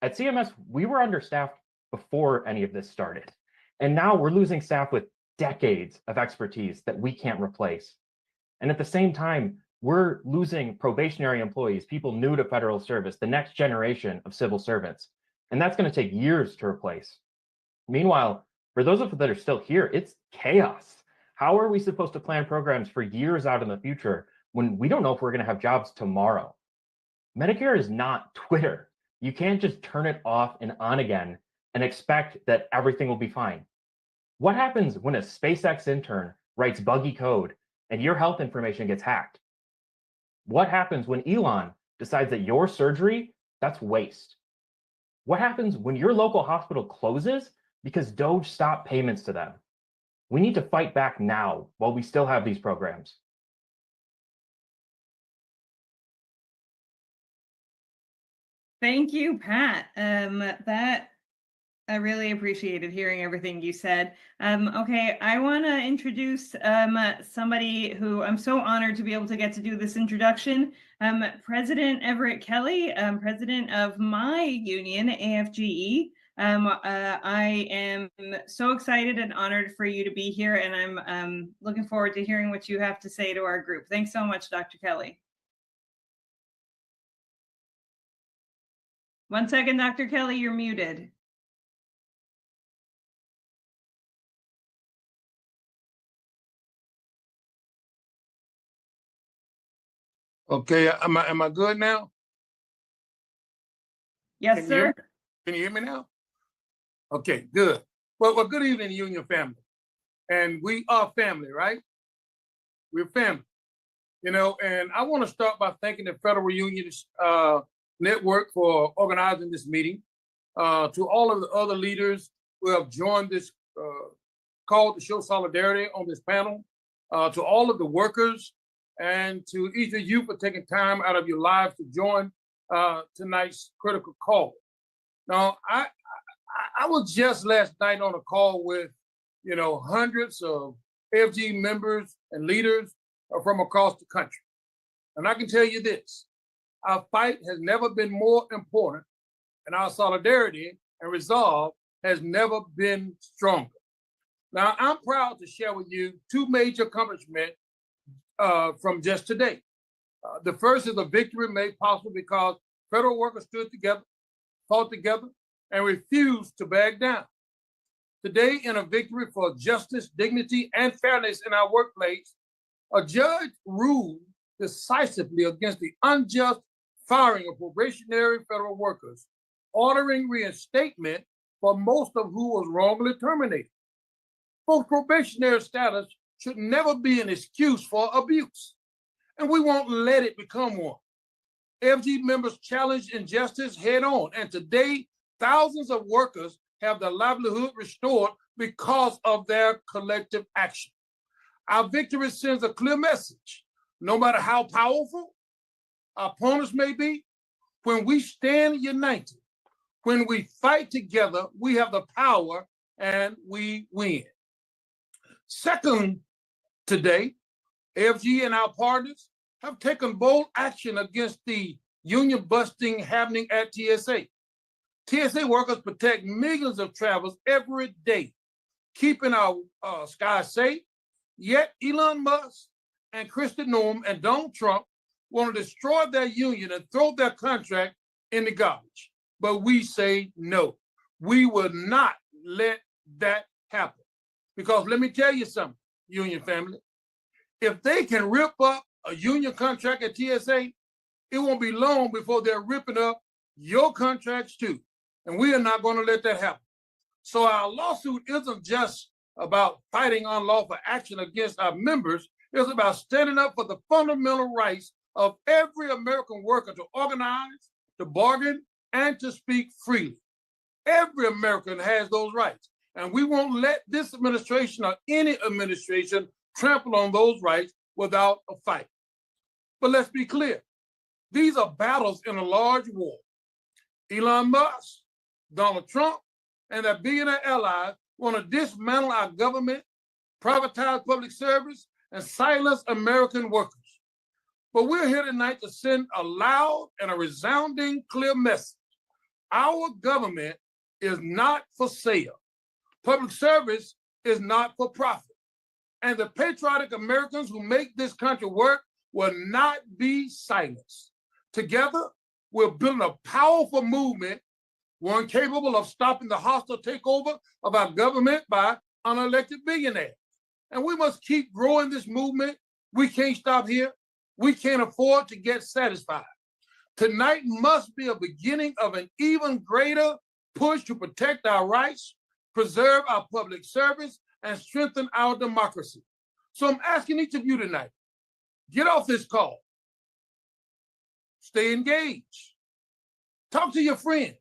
At CMS, we were understaffed before any of this started. And now we're losing staff with decades of expertise that we can't replace. And at the same time, we're losing probationary employees, people new to federal service, the next generation of civil servants. And that's going to take years to replace. Meanwhile, for those of us that are still here, it's chaos. How are we supposed to plan programs for years out in the future when we don't know if we're going to have jobs tomorrow? Medicare is not Twitter. You can't just turn it off and on again and expect that everything will be fine. What happens when a SpaceX intern writes buggy code and your health information gets hacked? What happens when Elon decides that your surgery, that's waste? What happens when your local hospital closes because DOGE stopped payments to them? We need to fight back now while we still have these programs. Thank you, Pat. That I really appreciated hearing everything you said. Okay, I want to introduce somebody who I'm so honored to be able to get to do this introduction. President Everett Kelly, president of my union, AFGE. I am so excited and honored for you to be here, and I'm looking forward to hearing what you have to say to our group. Thanks so much, Dr. Kelly. One second, Dr. Kelly, you're muted. Okay, am I good now? Yes, Can you hear sir. me? Can you hear me now? Okay, good. Well, good evening, Union family. And we are family, right? We're family. You know, and I want to start by thanking the Federal Union Network for organizing this meeting. To all of the other leaders who have joined this call to show solidarity on this panel, to all of the workers, and to each of you for taking time out of your lives to join tonight's critical call. Now, I was just last night on a call with, you know, hundreds of FG members and leaders from across the country. And I can tell you this, our fight has never been more important, and our solidarity and resolve has never been stronger. Now, I'm proud to share with you two major accomplishments from just today. The first is a victory made possible because federal workers stood together, fought together, and refused to back down. Today, in a victory for justice, dignity, and fairness in our workplace, a judge ruled decisively against the unjust firing of probationary federal workers, ordering reinstatement for most of who was wrongly terminated. Both probationary status should never be an excuse for abuse, and we won't let it become one. FG members challenged injustice head on, and today, thousands of workers have their livelihood restored because of their collective action. Our victory sends a clear message. No matter how powerful our opponents may be, when we stand united, when we fight together, we have the power and we win. Second, today, FG and our partners have taken bold action against the union busting happening at TSA. TSA workers protect millions of travelers every day, keeping our skies safe. Yet Elon Musk and Kristi Noem and Donald Trump want to destroy their union and throw their contract in the garbage. But we say no. We will not let that happen. Because let me tell you something, union family. If they can rip up a union contract at TSA, it won't be long before they're ripping up your contracts too. And we are not going to let that happen. So our lawsuit isn't just about fighting unlawful action against our members. It's about standing up for the fundamental rights of every American worker to organize, to bargain, and to speak freely. Every American has those rights. And we won't let this administration or any administration trample on those rights without a fight. But let's be clear. These are battles in a large war. Elon Musk, Donald Trump, and their billionaire allies want to dismantle our government, privatize public service, and silence American workers. But we're here tonight to send a loud and a resounding clear message. Our government is not for sale. Public service is not for profit. And the patriotic Americans who make this country work will not be silenced. Together, we're building a powerful movement, one capable of stopping the hostile takeover of our government by unelected billionaires. And we must keep growing this movement. We can't stop here. We can't afford to get satisfied. Tonight must be a beginning of an even greater push to protect our rights, preserve our public service, and strengthen our democracy. So I'm asking each of you tonight, get off this call. Stay engaged. Talk to your friends.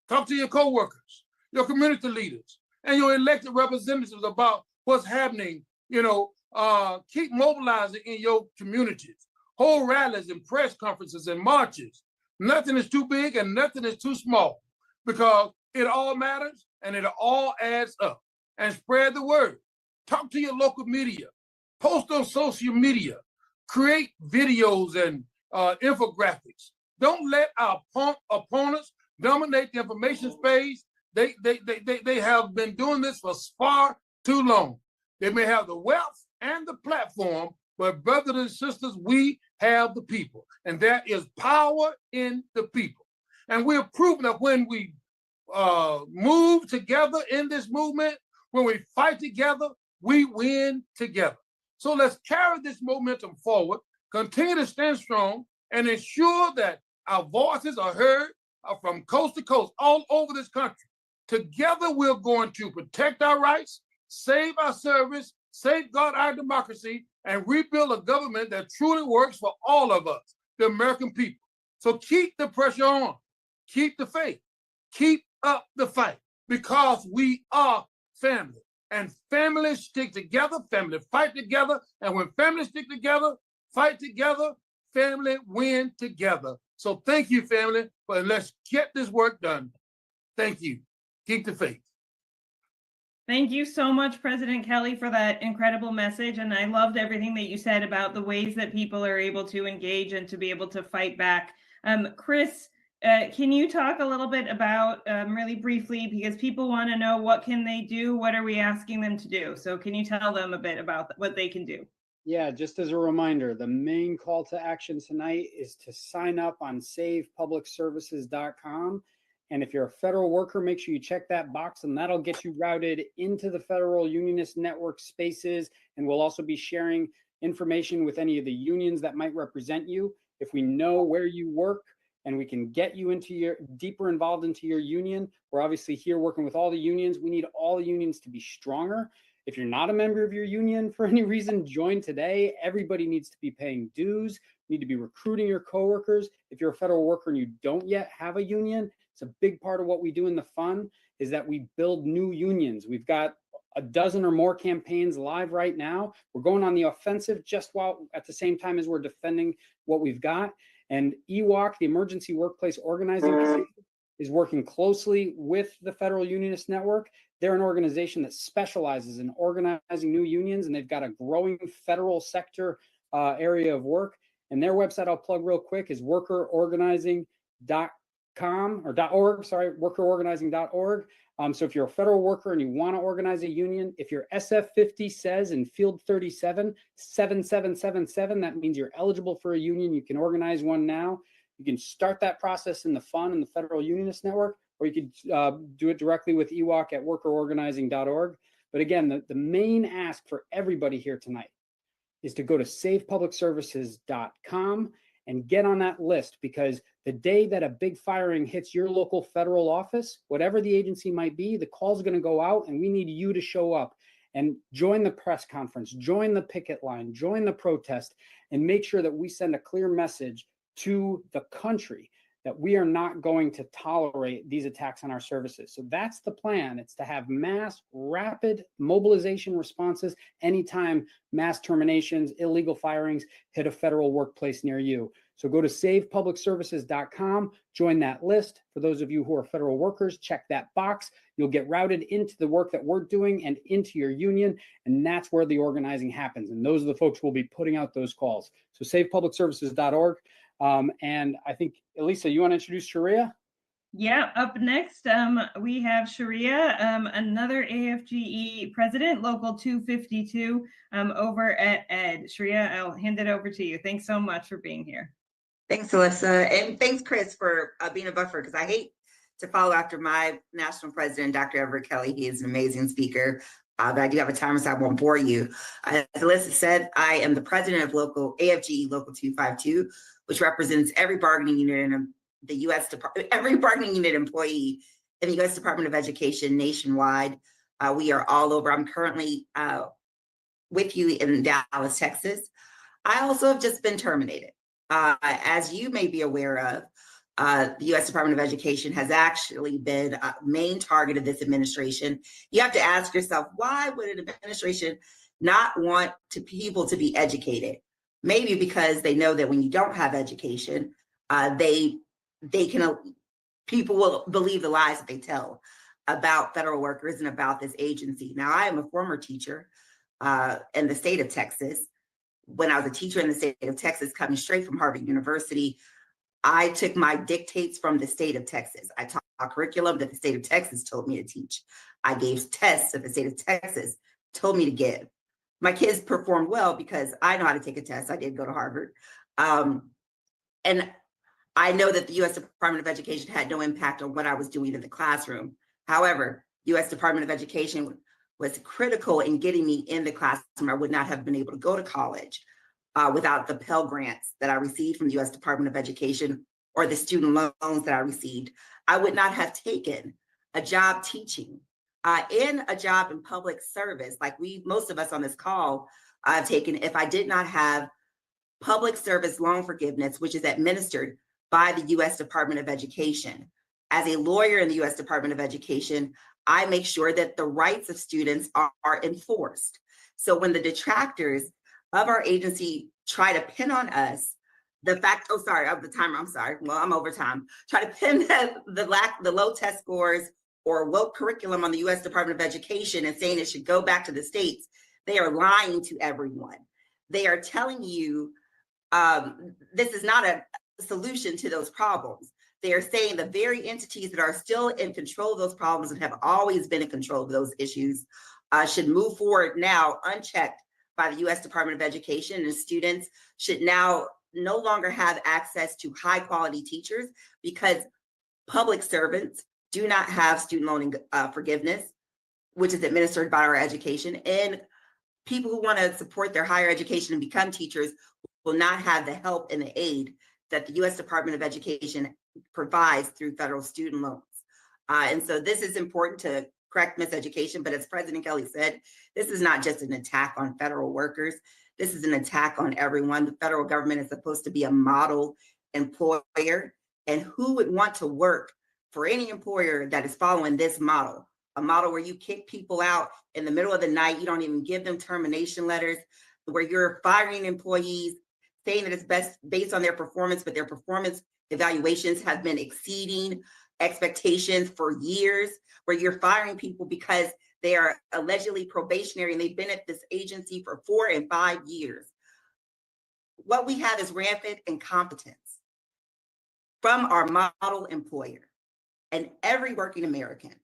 Talk to your coworkers, your community leaders, and your elected representatives about what's happening. Keep mobilizing in your communities. Hold rallies and press conferences and marches. Nothing is too big and nothing is too small because it all matters and it all adds up. And spread the word. Talk to your local media. Post on social media. Create videos and infographics. Don't let our opponents dominate the information space. They have been doing this for far too long. They may have the wealth and the platform, but brothers and sisters, we have the people, and there is power in the people. And we're proven that when we move together in this movement, when we fight together, we win together. So let's carry this momentum forward, continue to stand strong, and ensure that our voices are heard from coast to coast, all over this country. Together, we're going to protect our rights, save our service, safeguard our democracy, and rebuild a government that truly works for all of us, the American people. So keep the pressure on, keep the faith, keep up the fight, because we are family. And families stick together, family fight together, and when families stick together, fight together, family win together. So thank you, family, but let's get this work done. Thank you. Keep the faith. Thank you so much, President Kelly, for that incredible message. And I loved everything that you said about the ways that people are able to engage and to be able to fight back. Chris, can you talk a little bit about, really briefly, because people want to know what can they do? What are we asking them to do? So can you tell them a bit about what they can do? Yeah, just as a reminder, the main call to action tonight is to sign up on savepublicservices.com. And if you're a federal worker, make sure you check that box, and that'll get you routed into the Federal Unionist Network spaces. And we'll also be sharing information with any of the unions that might represent you. If we know where you work and we can get you into your deeper involved into your union, we're obviously here working with all the unions. We need all the unions to be stronger. If you're not a member of your union for any reason, join today. Everybody needs to be paying dues. You need to be recruiting your coworkers. If you're a federal worker and you don't yet have a union, it's a big part of what we do in the fund is that we build new unions. We've got a dozen or more campaigns live right now. We're going on the offensive just while at the same time as we're defending what we've got. And EWOC, the Emergency Workplace Organizing Committee, is working closely with the Federal Unionist Network. They're an organization that specializes in organizing new unions, and they've got a growing federal sector area of work. And their website, I'll plug real quick, is workerorganizing.org. So if you're a federal worker and you want to organize a union, if your SF50 says in field 37, 7777, that means you're eligible for a union. You can organize one now. You can start that process in the fund in the Federal Unionist Network, or you could do it directly with EWOC at workerorganizing.org. But again, the main ask for everybody here tonight is to go to savepublicservices.com and get on that list, because the day that a big firing hits your local federal office, whatever the agency might be, the call's going to go out, and we need you to show up and join the press conference, join the picket line, join the protest, and make sure that we send a clear message to the country that we are not going to tolerate these attacks on our services. So that's the plan. It's to have mass, rapid mobilization responses anytime mass terminations, illegal firings hit a federal workplace near you. So go to savepublicservices.com, join that list. For those of you who are federal workers, check that box. You'll get routed into the work that we're doing and into your union, and that's where the organizing happens. And those are the folks who will be putting out those calls. So savepublicservices.org. And I think, Elisa, you want to introduce Sharia? Yeah, up next, we have Sharia, another AFGE president, Local 252, over at ED. Sharia, I'll hand it over to you. Thanks so much for being here. Thanks, Alyssa. And thanks, Chris, for being a buffer, because I hate to follow after my national president, Dr. Everett Kelly. He is an amazing speaker. But I do have a timer, so I won't bore you. As Alyssa said, I am the president of Local AFGE Local 252, which represents every bargaining unit in the U.S. Department, every bargaining unit employee in the U.S. Department of Education nationwide. We are all over. I'm currently with you in Dallas, Texas. I also have just been terminated. As you may be aware of, the U.S. Department of Education has actually been a main target of this administration. You have to ask yourself, why would an administration not want people to be educated? Maybe because they know that when you don't have education, people will believe the lies that they tell about federal workers and about this agency. Now, I am a former teacher in the state of Texas. When I was a teacher in the state of Texas, coming straight from Harvard University, I took my dictates from the state of Texas. I taught a curriculum that the state of Texas told me to teach. I gave tests that the state of Texas told me to give. My kids performed well because I know how to take a test. I did go to Harvard. And I know that the U.S. Department of Education had no impact on what I was doing in the classroom. However, U.S. Department of Education was critical in getting me in the classroom. I would not have been able to go to college without the Pell Grants that I received from the U.S. Department of Education or the student loans that I received, I would not have taken a job teaching and a job in public service, like most of us on this call have taken, if I did not have public service loan forgiveness, which is administered by the U.S. Department of Education. As a lawyer in the U.S. Department of Education, I make sure that the rights of students are enforced. So when the detractors of our agency try to pin on us the fact, oh, sorry, of the timer, I'm sorry, well, I'm over time, try to pin the low test scores or woke curriculum on the U.S. Department of Education and saying it should go back to the states, they are lying to everyone. They are telling you this is not a solution to those problems. They are saying the very entities that are still in control of those problems and have always been in control of those issues should move forward now unchecked by the U.S. Department of Education, and students should now no longer have access to high quality teachers because public servants do not have student loan forgiveness, which is administered by our education, and people who want to support their higher education and become teachers will not have the help and the aid that the U.S. Department of Education provides through federal student loans. And so this is important to correct miseducation, but as President Kelly said, this is not just an attack on federal workers. This is an attack on everyone. The federal government is supposed to be a model employer, and who would want to work for any employer that is following this model? A model where you kick people out in the middle of the night, you don't even give them termination letters, where you're firing employees, saying that it's best based on their performance, but their performance evaluations have been exceeding expectations for years, where you're firing people because they are allegedly probationary and they've been at this agency for 4 and 5 years. What we have is rampant incompetence from our model employer, and every working American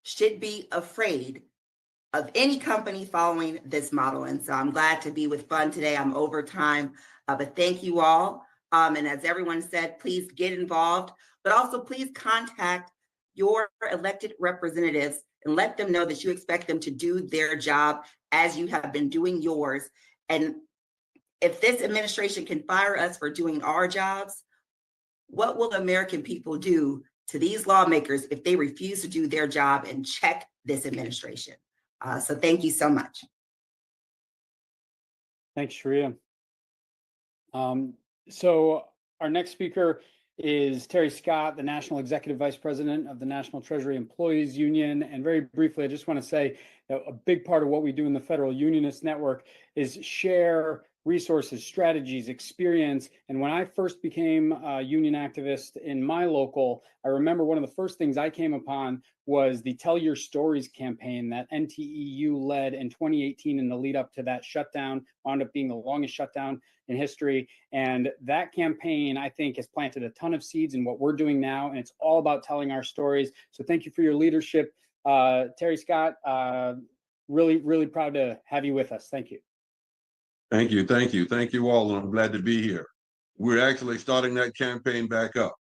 should be afraid of any company following this model. And so I'm glad to be with Fun today. I'm over time, but thank you all. And as everyone said, please get involved, but also please contact your elected representatives and let them know that you expect them to do their job as you have been doing yours. And if this administration can fire us for doing our jobs, what will the American people do to these lawmakers if they refuse to do their job and check this administration? So thank you so much. Thanks, Sharia. So our next speaker is Terry Scott, the National Executive Vice President of the National Treasury Employees Union. And very briefly, I just want to say that a big part of what we do in the Federal Unionist Network is share resources, strategies, experience. And when I first became a union activist in my local, I remember one of the first things I came upon was the Tell Your Stories campaign that NTEU led in 2018 in the lead up to that shutdown, wound up being the longest shutdown in history. And that campaign, I think, has planted a ton of seeds in what we're doing now. And it's all about telling our stories. So thank you for your leadership. Terry Scott, really, really proud to have you with us. Thank you. Thank you, thank you, thank you all, and I'm glad to be here. We're actually starting that campaign back up.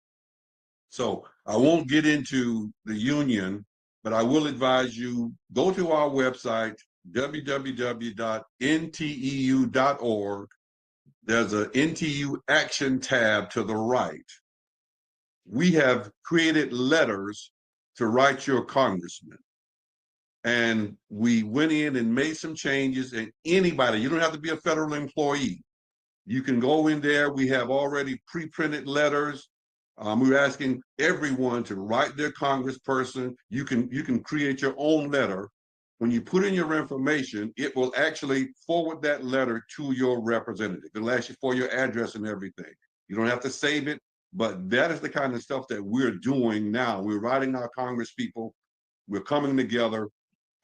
So I won't get into the union, but I will advise you, go to our website, www.nteu.org. There's a NTU Action tab to the right. We have created letters to write your congressman. And we went in and made some changes, and anybody, you don't have to be a federal employee. You can go in there. We have already pre-printed letters. We're asking everyone to write their congressperson. You can create your own letter. When you put in your information, it will actually forward that letter to your representative. It'll ask you for your address and everything. You don't have to save it, but that is the kind of stuff that we're doing now. We're writing our congresspeople. We're coming together.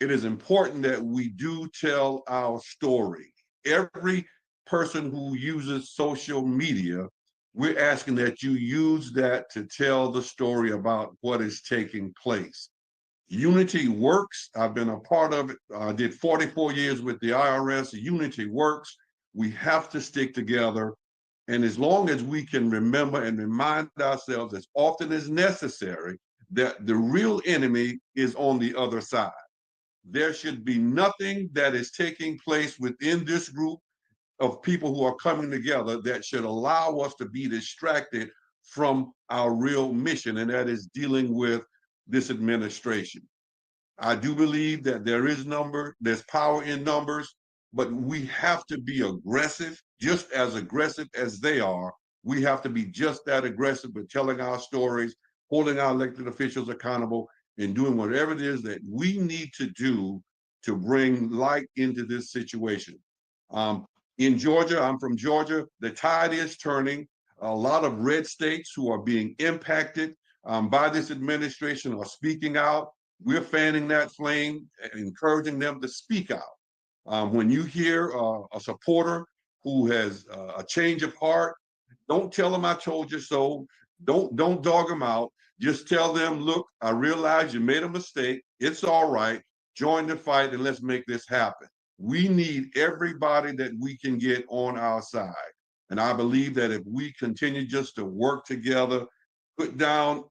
It is important that we do tell our story. Every person who uses social media, we're asking that you use that to tell the story about what is taking place. Unity works. I've been a part of it. I did 44 years with the IRS. Unity works. We have to stick together. And as long as we can remember and remind ourselves as often as necessary that the real enemy is on the other side. There should be nothing that is taking place within this group of people who are coming together that should allow us to be distracted from our real mission, and that is dealing with this administration. I do believe that there's power in numbers, but we have to be aggressive, just as aggressive as they are. We have to be just that aggressive with telling our stories, holding our elected officials accountable, and doing whatever it is that we need to do to bring light into this situation. In Georgia, I'm from Georgia, the tide is turning. A lot of red states who are being impacted by this administration are speaking out. We're fanning that flame and encouraging them to speak out. When you hear a supporter who has a change of heart, don't tell them I told you so. Don't dog them out. Just tell them, look, I realize you made a mistake. It's all right. Join the fight and let's make this happen. We need everybody that we can get on our side. And I believe that if we continue just to work together, put down,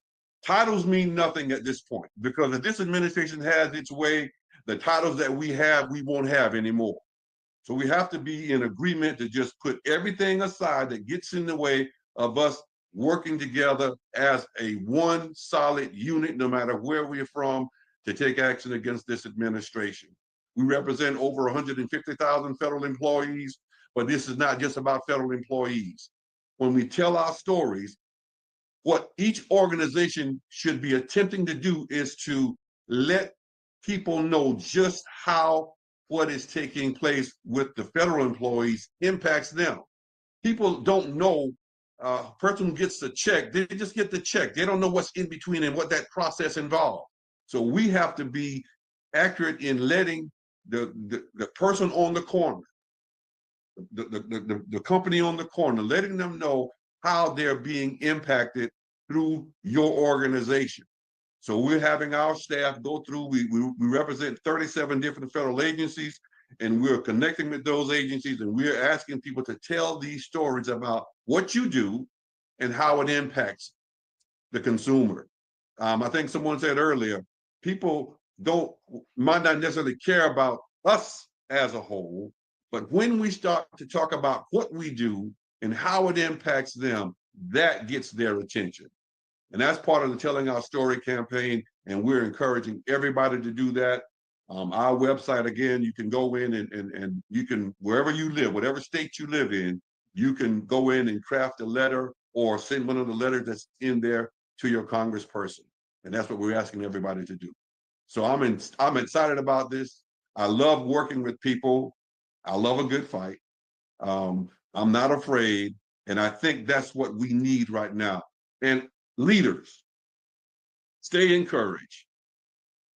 titles mean nothing at this point, because if this administration has its way, the titles that we have, we won't have anymore. So we have to be in agreement to just put everything aside that gets in the way of us working together as a one solid unit, no matter where we're from, to take action against this administration. We represent over 150,000 federal employees, but this is not just about federal employees. When we tell our stories, what each organization should be attempting to do is to let people know just how what is taking place with the federal employees impacts them. People don't know, a person who gets the check, they just get the check. They don't know what's in between and what that process involves. So we have to be accurate in letting the person on the corner, the company on the corner, letting them know how they're being impacted through your organization. So we're having our staff go through, we represent 37 different federal agencies, and we're connecting with those agencies, and we're asking people to tell these stories about what you do and how it impacts the consumer. I think someone said earlier, people might not necessarily care about us as a whole, but when we start to talk about what we do and how it impacts them, that gets their attention. And that's part of the Telling Our Story campaign, and we're encouraging everybody to do that. Our website, again, you can go in and you can, wherever you live, whatever state you live in, you can go in and craft a letter or send one of the letters that's in there to your congressperson. And that's what we're asking everybody to do. So I'm excited about this. I love working with people. I love a good fight. I'm not afraid. And I think that's what we need right now. And leaders, stay encouraged.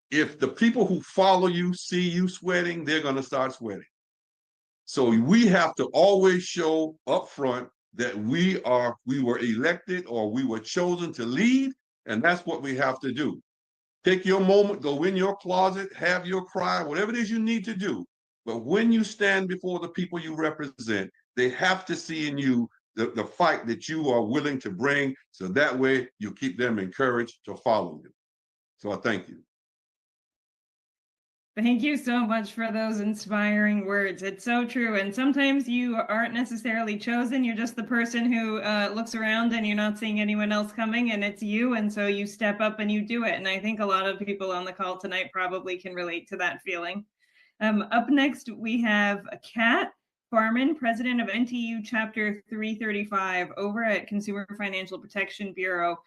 If the people who follow you see you sweating, they're going to start sweating. So we have to always show up front that we were elected or we were chosen to lead, and that's what we have to do. Take your moment, go in your closet, have your cry, whatever it is you need to do. But when you stand before the people you represent, they have to see in you the fight that you are willing to bring, so that way you keep them encouraged to follow you. So I thank you. Thank you so much for those inspiring words. It's so true. And sometimes you aren't necessarily chosen. You're just the person who looks around and you're not seeing anyone else coming, and it's you. And so you step up and you do it. And I think a lot of people on the call tonight probably can relate to that feeling. Up next, we have Kat Farman, president of NTU Chapter 335 over at Consumer Financial Protection Bureau.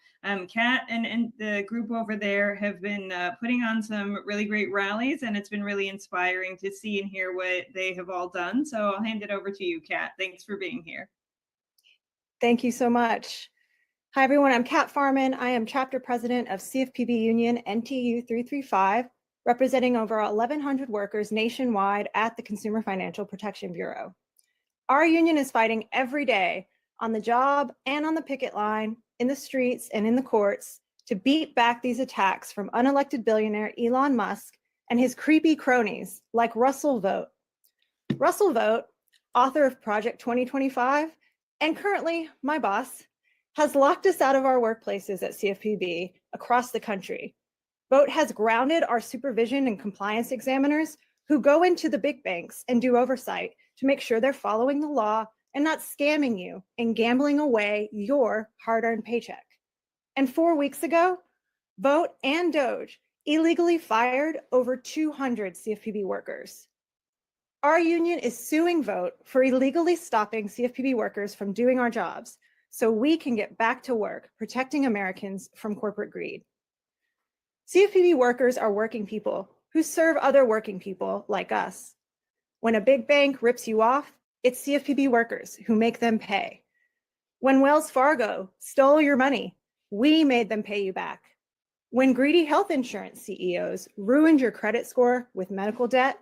Kat and the group over there have been putting on some really great rallies, and it's been really inspiring to see and hear what they have all done. So I'll hand it over to you, Kat. Thanks for being here. Thank you so much. Hi, everyone. I'm Kat Farman. I am chapter president of CFPB Union NTU 335, representing over 1,100 workers nationwide at the Consumer Financial Protection Bureau. Our union is fighting every day on the job and on the picket line, in the streets and in the courts, to beat back these attacks from unelected billionaire Elon Musk and his creepy cronies like Russell Vogt. Russell Vogt, author of Project 2025, and currently my boss, has locked us out of our workplaces at CFPB across the country. Vogt has grounded our supervision and compliance examiners who go into the big banks and do oversight to make sure they're following the law and not scamming you and gambling away your hard-earned paycheck. And 4 weeks ago, Vote and Doge illegally fired over 200 CFPB workers. Our union is suing Vote for illegally stopping CFPB workers from doing our jobs so we can get back to work protecting Americans from corporate greed. CFPB workers are working people who serve other working people like us. When a big bank rips you off, it's CFPB workers who make them pay. When Wells Fargo stole your money, we made them pay you back. When greedy health insurance CEOs ruined your credit score with medical debt,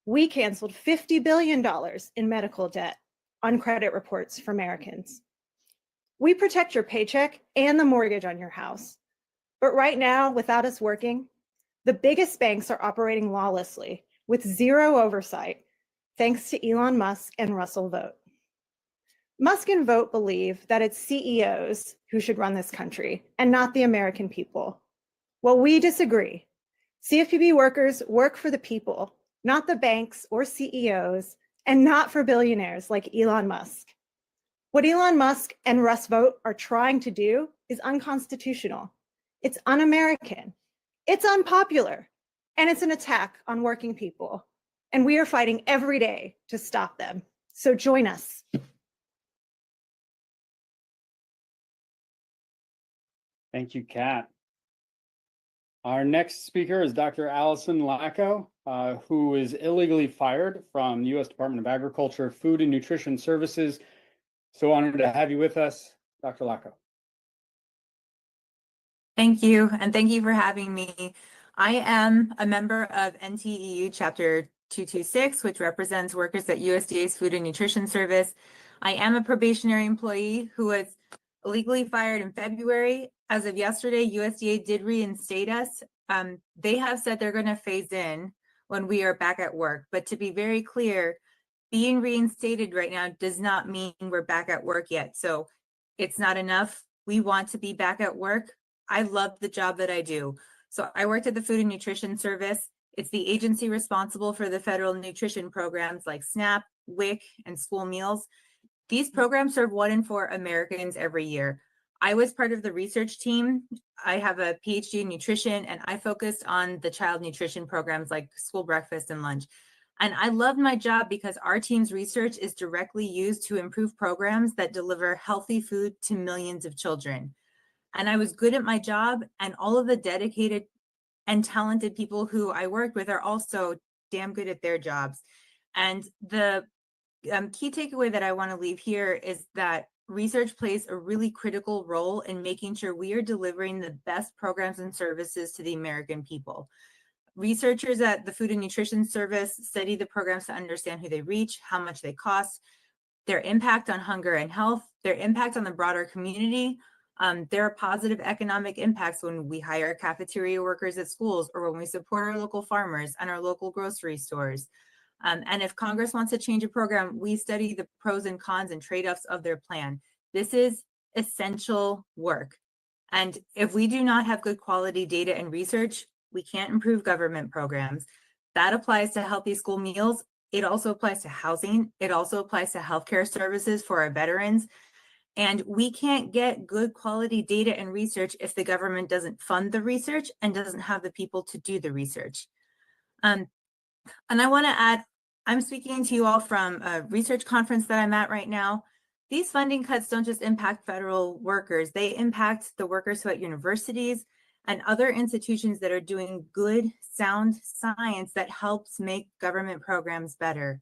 we canceled $50 billion in medical debt on credit reports for Americans. We protect your paycheck and the mortgage on your house. But right now, without us working, the biggest banks are operating lawlessly with zero oversight, thanks to Elon Musk and Russell Vogt. Musk and Vogt believe that it's CEOs who should run this country and not the American people. Well, we disagree. CFPB workers work for the people, not the banks or CEOs, and not for billionaires like Elon Musk. What Elon Musk and Russ Vogt are trying to do is unconstitutional. It's un-American, it's unpopular, and it's an attack on working people. And we are fighting every day to stop them. So join us. Thank you, Kat. Our next speaker is Dr. Allison Lacko, who is illegally fired from the U.S. Department of Agriculture, Food and Nutrition Services. So honored to have you with us, Dr. Lacko. Thank you, and thank you for having me. I am a member of NTEU Chapter 226, which represents workers at USDA's Food and Nutrition Service. I am a probationary employee who was illegally fired in February. As of yesterday, USDA did reinstate us. They have said they're going to phase in when we are back at work. But to be very clear, being reinstated right now does not mean we're back at work yet. So it's not enough. We want to be back at work. I love the job that I do. So I worked at the Food and Nutrition Service. It's the agency responsible for the federal nutrition programs like SNAP, WIC, and school meals. These programs serve 1 in 4 Americans every year. I was part of the research team. I have a PhD in nutrition, and I focused on the child nutrition programs like school breakfast and lunch. And I love my job because our team's research is directly used to improve programs that deliver healthy food to millions of children. And I was good at my job, and all of the dedicated and talented people who I worked with are also damn good at their jobs. And the key takeaway that I want to leave here is that research plays a really critical role in making sure we are delivering the best programs and services to the American people. Researchers at the Food and Nutrition Service study the programs to understand who they reach, how much they cost, their impact on hunger and health, their impact on the broader community. There are positive economic impacts when we hire cafeteria workers at schools or when we support our local farmers and our local grocery stores. And if Congress wants to change a program, we study the pros and cons and trade-offs of their plan. This is essential work. And if we do not have good quality data and research, we can't improve government programs. That applies to healthy school meals. It also applies to housing. It also applies to healthcare services for our veterans. And we can't get good quality data and research if the government doesn't fund the research and doesn't have the people to do the research. And I want to add, I'm speaking to you all from a research conference that I'm at right now. These funding cuts don't just impact federal workers, they impact the workers who are at universities and other institutions that are doing good, sound science that helps make government programs better.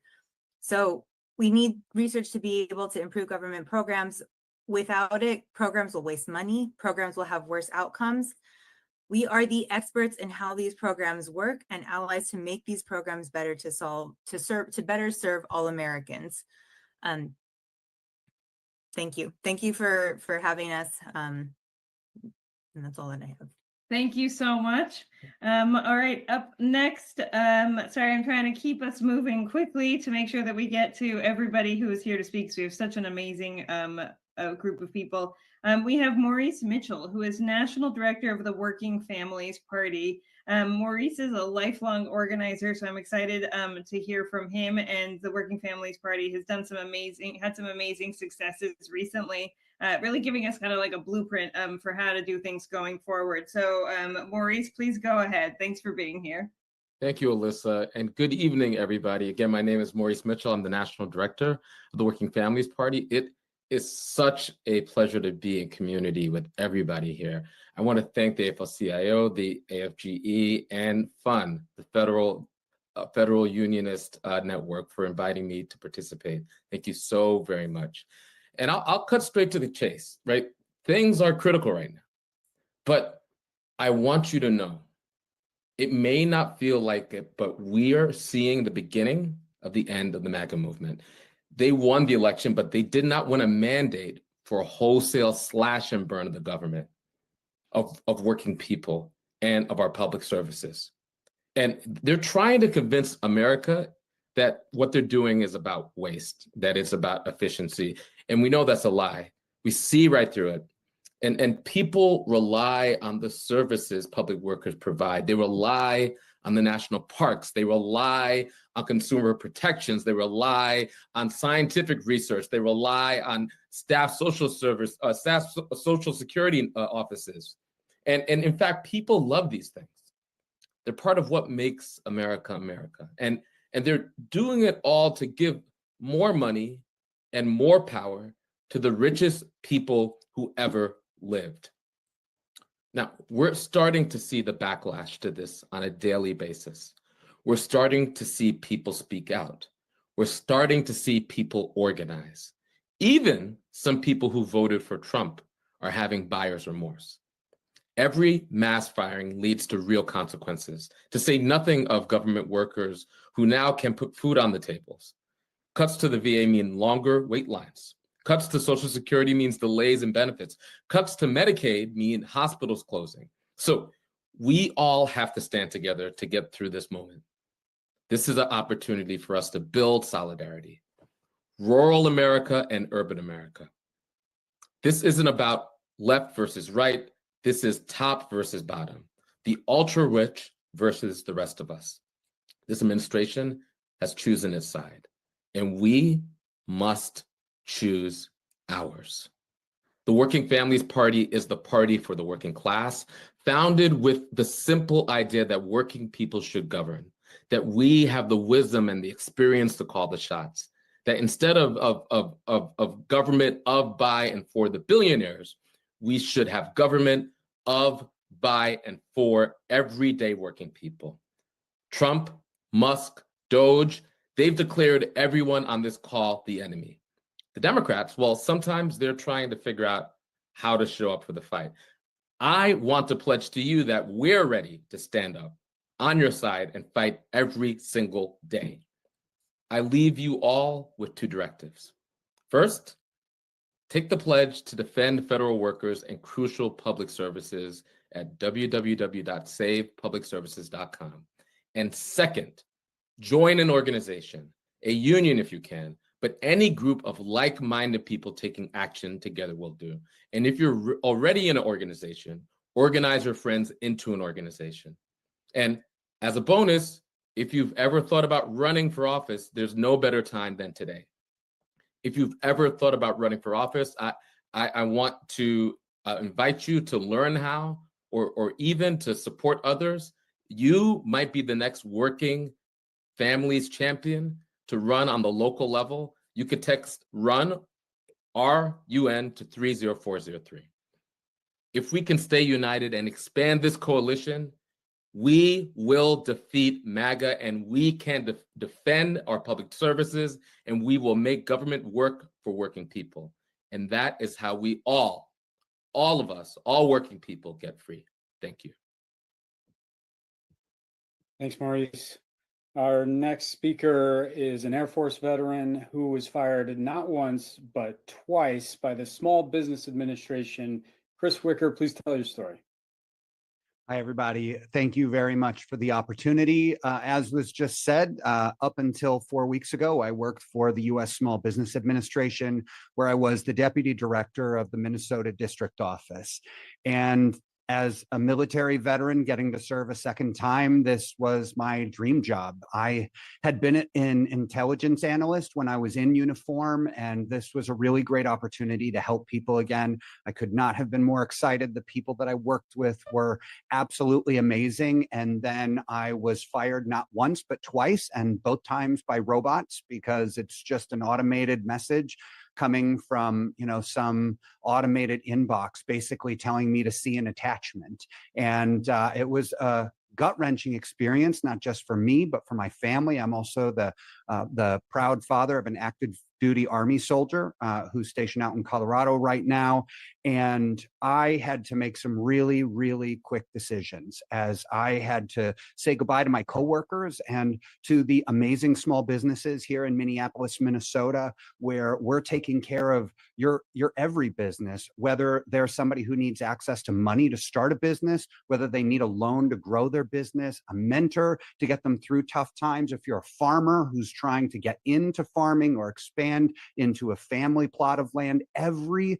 So we need research to be able to improve government programs. Without it, programs will waste money, programs will have worse outcomes. We are the experts in how these programs work and allies to make these programs better to better serve all Americans. Thank you. Thank you for having us. And that's all that I have. Thank you so much. All right, up next, sorry, I'm trying to keep us moving quickly to make sure that we get to everybody who is here to speak. So we have such an amazing group of people. We have Maurice Mitchell, who is National Director of the Working Families Party. Maurice is a lifelong organizer, so I'm excited to hear from him. And the Working Families Party has done some amazing successes recently, really giving us kind of like a blueprint for how to do things going forward. So Maurice, please go ahead. Thanks for being here. Thank you, Alyssa, and good evening, everybody. Again, my name is Maurice Mitchell. I'm the National Director of the Working Families Party. It is such a pleasure to be in community with everybody here. I want to thank the AFL-CIO, the AFGE, and FUN, the Federal Unionist Network, for inviting me to participate. Thank you so very much. And I'll cut straight to the chase, right? Things are critical right now, but I want you to know, it may not feel like it, but we are seeing the beginning of the end of the MAGA movement. They won the election, but they did not win a mandate for a wholesale slash and burn of the government, of working people, and of our public services. And they're trying to convince America that what they're doing is about waste, that it's about efficiency. And we know that's a lie. We see right through it. And people rely on the services public workers provide. They rely on the national parks. They rely on consumer protections. They rely on scientific research. They rely on staff social security offices. And in fact, people love these things. They're part of what makes America, America. And they're doing it all to give more money and more power to the richest people who ever lived. Now, we're starting to see the backlash to this on a daily basis. We're starting to see people speak out. We're starting to see people organize. Even some people who voted for Trump are having buyer's remorse. Every mass firing leads to real consequences, to say nothing of government workers who now can put food on the tables. Cuts to the VA mean longer wait lines. Cuts to Social Security means delays in benefits. Cuts to Medicaid mean hospitals closing. So we all have to stand together to get through this moment. This is an opportunity for us to build solidarity. Rural America and urban America. This isn't about left versus right. This is top versus bottom. The ultra rich versus the rest of us. This administration has chosen its side, and we must choose ours. The Working Families Party is the party for the working class, founded with the simple idea that working people should govern, that we have the wisdom and the experience to call the shots, that instead of government of, by, and for the billionaires, we should have government of, by, and for everyday working people. Trump, Musk, Doge, they've declared everyone on this call the enemy. The Democrats, well, sometimes they're trying to figure out how to show up for the fight. I want to pledge to you that we're ready to stand up on your side and fight every single day. I leave you all with two directives. First, take the pledge to defend federal workers and crucial public services at www.savepublicservices.com. And second, join an organization, a union if you can, but any group of like-minded people taking action together will do. And if you're already in an organization, organize your friends into an organization. And as a bonus, if you've ever thought about running for office, there's no better time than today. If you've ever thought about running for office, I want to invite you to learn how, or even to support others. You might be the next Working Families champion to run on the local level. You could text RUN, R-U-N, to 30403. If we can stay united and expand this coalition, we will defeat MAGA, and we can defend our public services, and we will make government work for working people. And that is how we all of us, all working people, get free. Thank you. Thanks, Maurice. Our next speaker is an Air Force veteran who was fired not once, but twice by the Small Business Administration. Chris Wicker, please tell your story. Hi, everybody. Thank you very much for the opportunity. As was just said, up until 4 weeks ago, I worked for the U.S. Small Business Administration, where I was the Deputy Director of the Minnesota District Office. And As a military veteran getting to serve a second time, this was my dream job. I had been an intelligence analyst when I was in uniform, and this was a really great opportunity to help people again. I could not have been more excited. The people that I worked with were absolutely amazing. And then I was fired not once, but twice, and both times by robots, because it's just an automated message coming from, some automated inbox basically telling me to see an attachment. And it was a gut-wrenching experience, not just for me, but for my family. I'm also the proud father of an active duty Army soldier who's stationed out in Colorado right now. And I had to make some really, really quick decisions, as I had to say goodbye to my coworkers and to the amazing small businesses here in Minneapolis, Minnesota, where we're taking care of your every business, whether there's somebody who needs access to money to start a business, whether they need a loan to grow their business, a mentor to get them through tough times. If you're a farmer who's trying to get into farming or expand into a family plot of land, every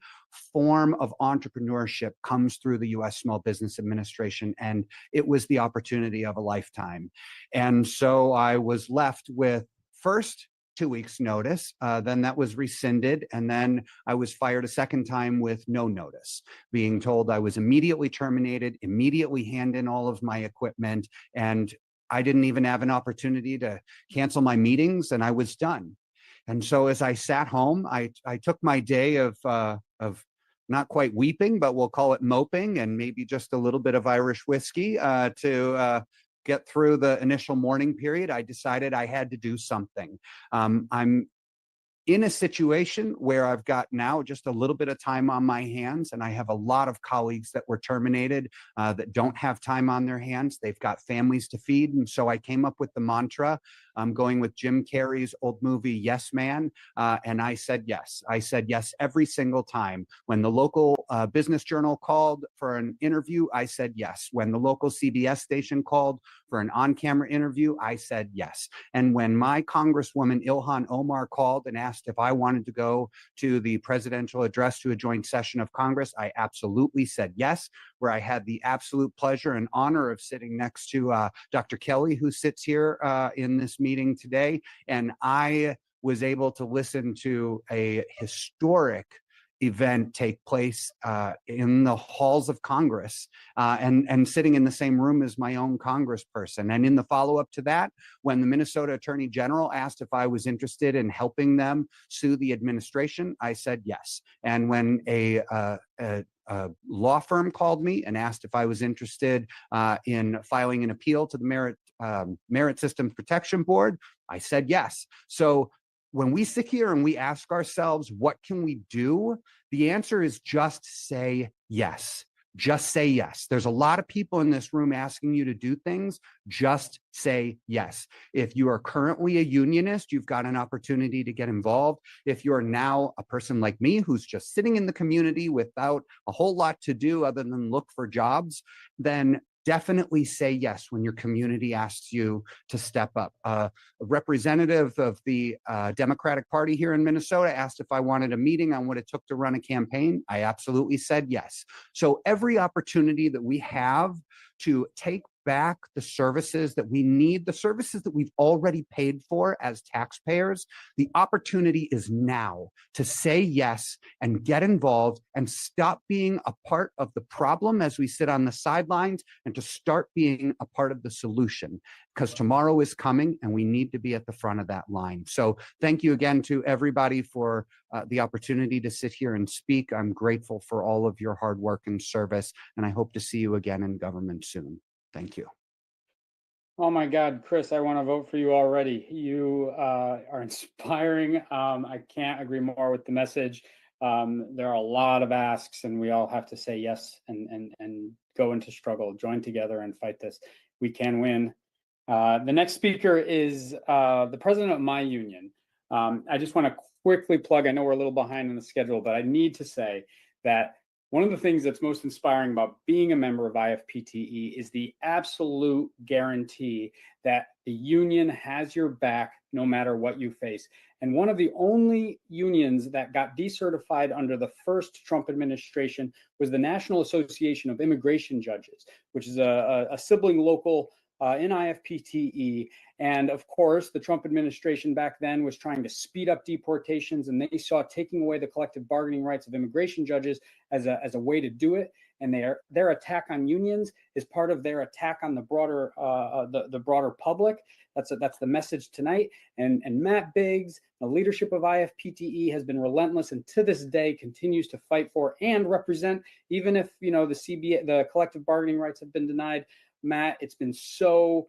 form of entrepreneurship comes through the U.S. Small Business Administration, and it was the opportunity of a lifetime. And so I was left with first 2 weeks notice, then that was rescinded, and then I was fired a second time with no notice, being told I was immediately terminated, immediately hand in all of my equipment, and I didn't even have an opportunity to cancel my meetings, and I was done. And so as I sat home, I took my day of not quite weeping, but we'll call it moping, and maybe just a little bit of Irish whiskey to get through the initial mourning period. I decided I had to do something. I'm in a situation where I've got now just a little bit of time on my hands, and I have a lot of colleagues that were terminated that don't have time on their hands. They've got families to feed. And so I came up with the mantra, I'm going with Jim Carrey's old movie, Yes Man. And I said yes. I said yes every single time. When the local business journal called for an interview, I said yes. When the local CBS station called for an on-camera interview, I said yes. And when my Congresswoman Ilhan Omar called and asked if I wanted to go to the presidential address to a joint session of Congress, I absolutely said yes, where I had the absolute pleasure and honor of sitting next to Dr. Kelly, who sits here in this meeting today. And I was able to listen to a historic event take place in the halls of Congress and sitting in the same room as my own congressperson. And in the follow-up to that, when the Minnesota Attorney General asked if I was interested in helping them sue the administration, I said yes. And when a law firm called me and asked if I was interested in filing an appeal to the Merit Systems Protection Board, I said yes. So when we sit here and we ask ourselves, what can we do? The answer is just say yes. Just say yes. There's a lot of people in this room asking you to do things. Just say yes. If you are currently a unionist, you've got an opportunity to get involved. If you're now a person like me who's just sitting in the community without a whole lot to do other than look for jobs, then definitely say yes when your community asks you to step up. A representative of the Democratic Party here in Minnesota asked if I wanted a meeting on what it took to run a campaign. I absolutely said yes. So every opportunity that we have to take back the services that we need, the services that we've already paid for as taxpayers, the opportunity is now to say yes and get involved and stop being a part of the problem as we sit on the sidelines and to start being a part of the solution, because tomorrow is coming and we need to be at the front of that line. So thank you again to everybody for the opportunity to sit here and speak. I'm grateful for all of your hard work and service, and I hope to see you again in government soon. Thank you. Oh my God, Chris, I want to vote for you already. You are inspiring. I can't agree more with the message. There are a lot of asks, and we all have to say yes and go into struggle, join together and fight this. We can win. The next speaker is the president of my union. I just want to quickly plug, I know we're a little behind in the schedule, but I need to say that one of the things that's most inspiring about being a member of IFPTE is the absolute guarantee that the union has your back no matter what you face. And one of the only unions that got decertified under the first Trump administration was the National Association of Immigration Judges, which is a sibling local in IFPTE. And of course, the Trump administration back then was trying to speed up deportations, and they saw taking away the collective bargaining rights of immigration judges as a way to do it. And their attack on unions is part of their attack on the broader the broader public. That's the message tonight. And Matt Biggs, the leadership of IFPTE, has been relentless, and to this day continues to fight for and represent, even if the collective bargaining rights have been denied. Matt, it's been so.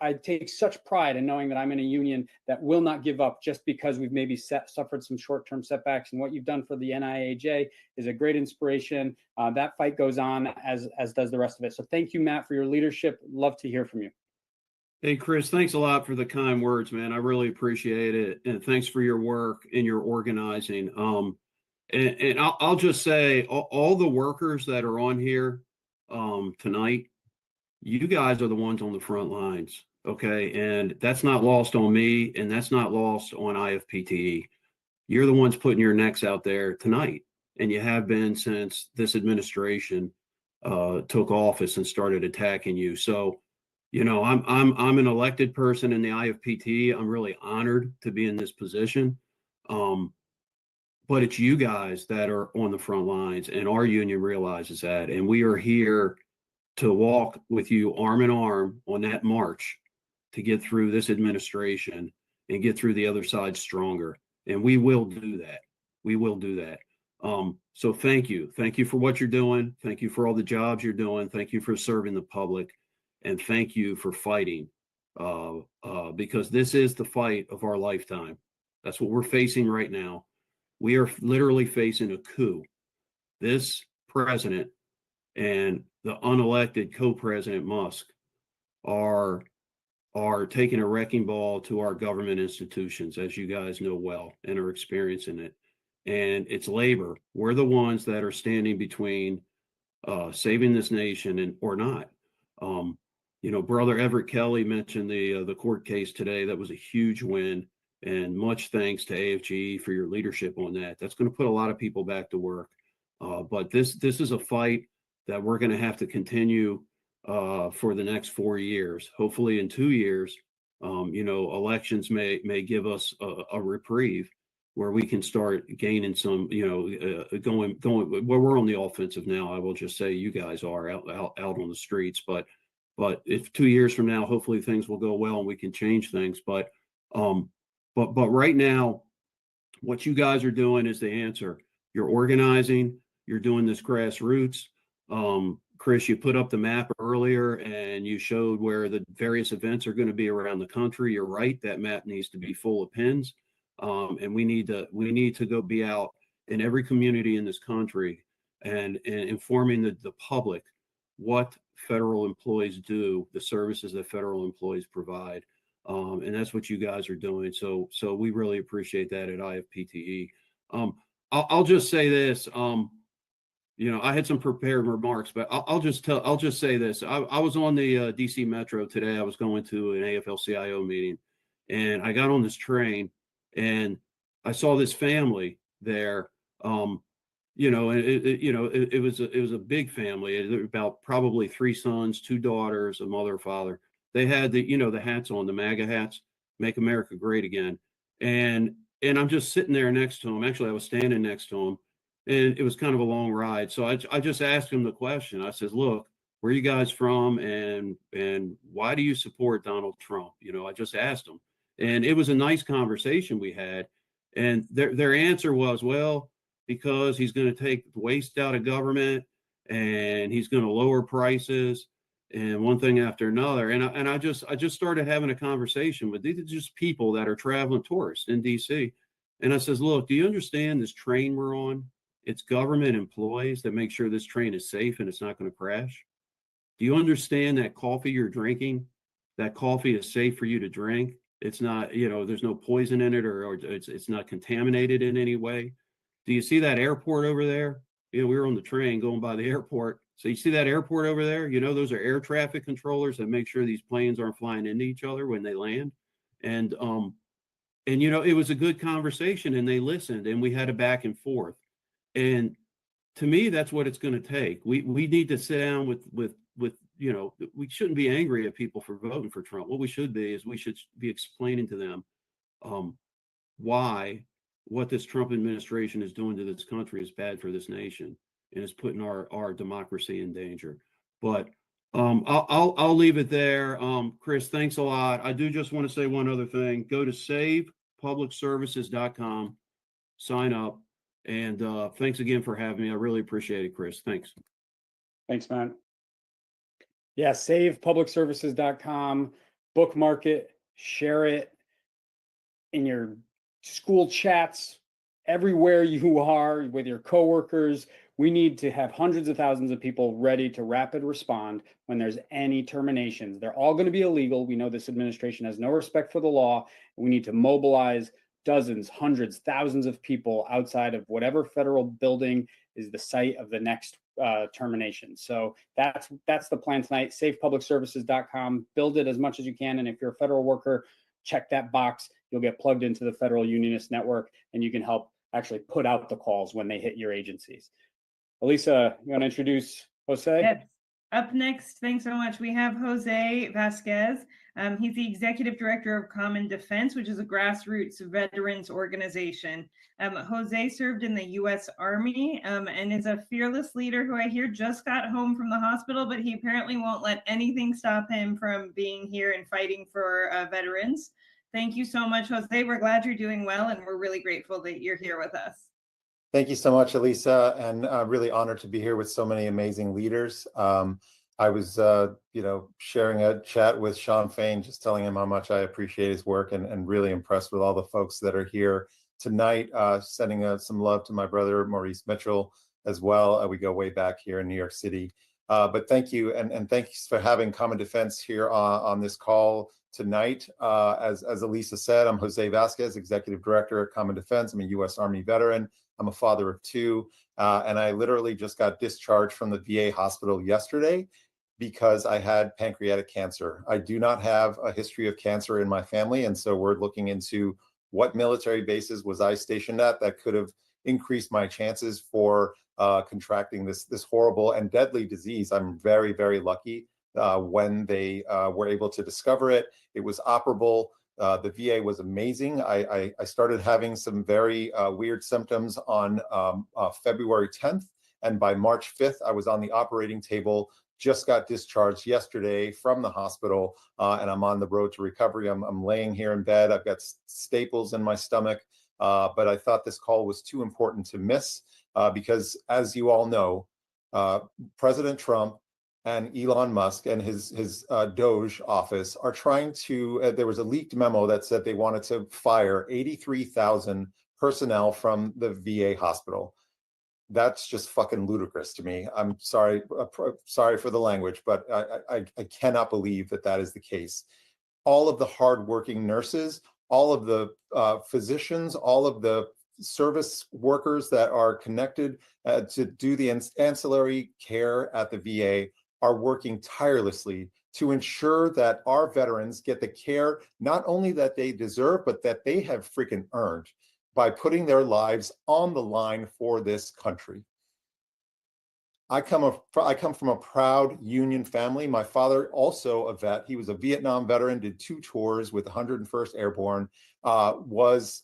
I take such pride in knowing that I'm in a union that will not give up just because we've maybe suffered some short-term setbacks. And what you've done for the NIAJ is a great inspiration. That fight goes on, as does the rest of it. So thank you, Matt, for your leadership. Love to hear from you. Hey, Chris, thanks a lot for the kind words, man. I really appreciate it. And thanks for your work and your organizing. And I'll just say, all the workers that are on here tonight, you guys are the ones on the front lines, okay? And that's not lost on me, and that's not lost on IFPTE. You're the ones putting your necks out there tonight, and you have been since this administration took office and started attacking you. So, I'm an elected person in the IFPTE. I'm really honored to be in this position. But it's you guys that are on the front lines, and our union realizes that, and we are here to walk with you arm in arm on that march to get through this administration and get through the other side stronger. And we will do that. We will do that. So thank you. Thank you for what you're doing. Thank you for all the jobs you're doing. Thank you for serving the public. And thank you for fighting, because this is the fight of our lifetime. That's what we're facing right now. We are literally facing a coup. This president and the unelected co-president Musk are taking a wrecking ball to our government institutions, as you guys know well, and are experiencing it. And it's labor. We're the ones that are standing between saving this nation or not. Brother Everett Kelly mentioned the court case today. That was a huge win, and much thanks to AFGE for your leadership on that. That's going to put a lot of people back to work. But this is a fight that we're going to have to continue for the next 4 years. Hopefully in 2 years, elections may give us a reprieve where we can start gaining some, going where we're on the offensive now. I will just say you guys are out on the streets, but if 2 years from now, hopefully things will go well and we can change things. But right now, what you guys are doing is the answer. You're organizing. You're doing this grassroots. Chris, you put up the map earlier and you showed where the various events are going to be around the country. You're right. That map needs to be full of pins. And we need to go be out in every community in this country and informing the public what federal employees do, the services that federal employees provide. And that's what you guys are doing. So we really appreciate that at IFPTE. I'll just say this. I had some prepared remarks, but I'll just say this. I was on the DC Metro today. I was going to an AFL-CIO meeting, and I got on this train, and I saw this family there. It was a big family. About probably 3 sons, 2 daughters, a mother, father. They had the hats on, the MAGA hats, Make America Great Again, and I'm just sitting there next to him. Actually, I was standing next to him. And it was kind of a long ride. So I just asked him the question. I says, look, where are you guys from? And why do you support Donald Trump? I just asked him. And it was a nice conversation we had. And their answer was, well, because he's going to take waste out of government and he's going to lower prices and one thing after another. And I just started having a conversation with these are just people that are traveling tourists in DC. And I says, look, do you understand this train we're on? It's government employees that make sure this train is safe and it's not going to crash. Do you understand that coffee you're drinking, that coffee is safe for you to drink? It's not, there's no poison in it or it's not contaminated in any way. Do you see that airport over there? We were on the train going by the airport. So you see that airport over there? Those are air traffic controllers that make sure these planes aren't flying into each other when they land. And you know, it was a good conversation, and they listened, and we had a back and forth. And to me, that's what it's going to take. We need to sit down with you know, we shouldn't be angry at people for voting for Trump. What we should be is we should be explaining to them why what this Trump administration is doing to this country is bad for this nation and is putting our democracy in danger. But I'll leave it there. Chris, thanks a lot. I do just want to say one other thing. Go to savepublicservices.com, sign up, and thanks again for having me. I really appreciate it, Chris. Thanks. Thanks, man. Yeah, savepublicservices.com, bookmark it, share it in your school chats, everywhere you are with your coworkers. We need to have hundreds of thousands of people ready to rapid respond when there's any terminations. They're all going to be illegal. We know this administration has no respect for the law. We need to mobilize dozens, hundreds, thousands of people outside of whatever federal building is the site of the next termination. So that's the plan tonight. SavePublicServices.com. Build it as much as you can. And if you're a federal worker, check that box. You'll get plugged into the Federal Unionist Network, and you can help actually put out the calls when they hit your agencies. Elisa, you want to introduce Jose? Yes. Up next, thanks so much. We have Jose Vasquez. He's the Executive Director of Common Defense, which is a grassroots veterans organization. Jose served in the U.S. Army and is a fearless leader who I hear just got home from the hospital, but he apparently won't let anything stop him from being here and fighting for veterans. Thank you so much, Jose. We're glad you're doing well, and we're really grateful that you're here with us. Thank you so much, Elisa, and really honored to be here with so many amazing leaders. I was, sharing a chat with Shawn Fain, just telling him how much I appreciate his work and really impressed with all the folks that are here tonight, sending some love to my brother, Maurice Mitchell, as well. We go way back here in New York City. But thank you, and thanks for having Common Defense here on this call tonight. As Elisa said, I'm Jose Vasquez, Executive Director at Common Defense. I'm a U.S. Army veteran. I'm a father of two, and I literally just got discharged from the VA hospital yesterday because I had pancreatic cancer. I do not have a history of cancer in my family, and so we're looking into what military bases was I stationed at that could have increased my chances for contracting this horrible and deadly disease. I'm very, very lucky when they were able to discover it. It was operable. The VA was amazing. I started having some very weird symptoms on February 10th, and by March 5th, I was on the operating table, just got discharged yesterday from the hospital, and I'm on the road to recovery. I'm laying here in bed. I've got staples in my stomach, but I thought this call was too important to miss because, as you all know, President Trump and Elon Musk and his Doge office are trying to, there was a leaked memo that said they wanted to fire 83,000 personnel from the VA hospital. That's just fucking ludicrous to me. I'm sorry for the language, but I cannot believe that is the case. All of the hardworking nurses, all of the physicians, all of the service workers that are connected to do the ancillary care at the VA are working tirelessly to ensure that our veterans get the care not only that they deserve, but that they have freaking earned by putting their lives on the line for this country. I come from a proud Union family. My father, also a vet, he was a Vietnam veteran, did 2 tours with the 101st Airborne,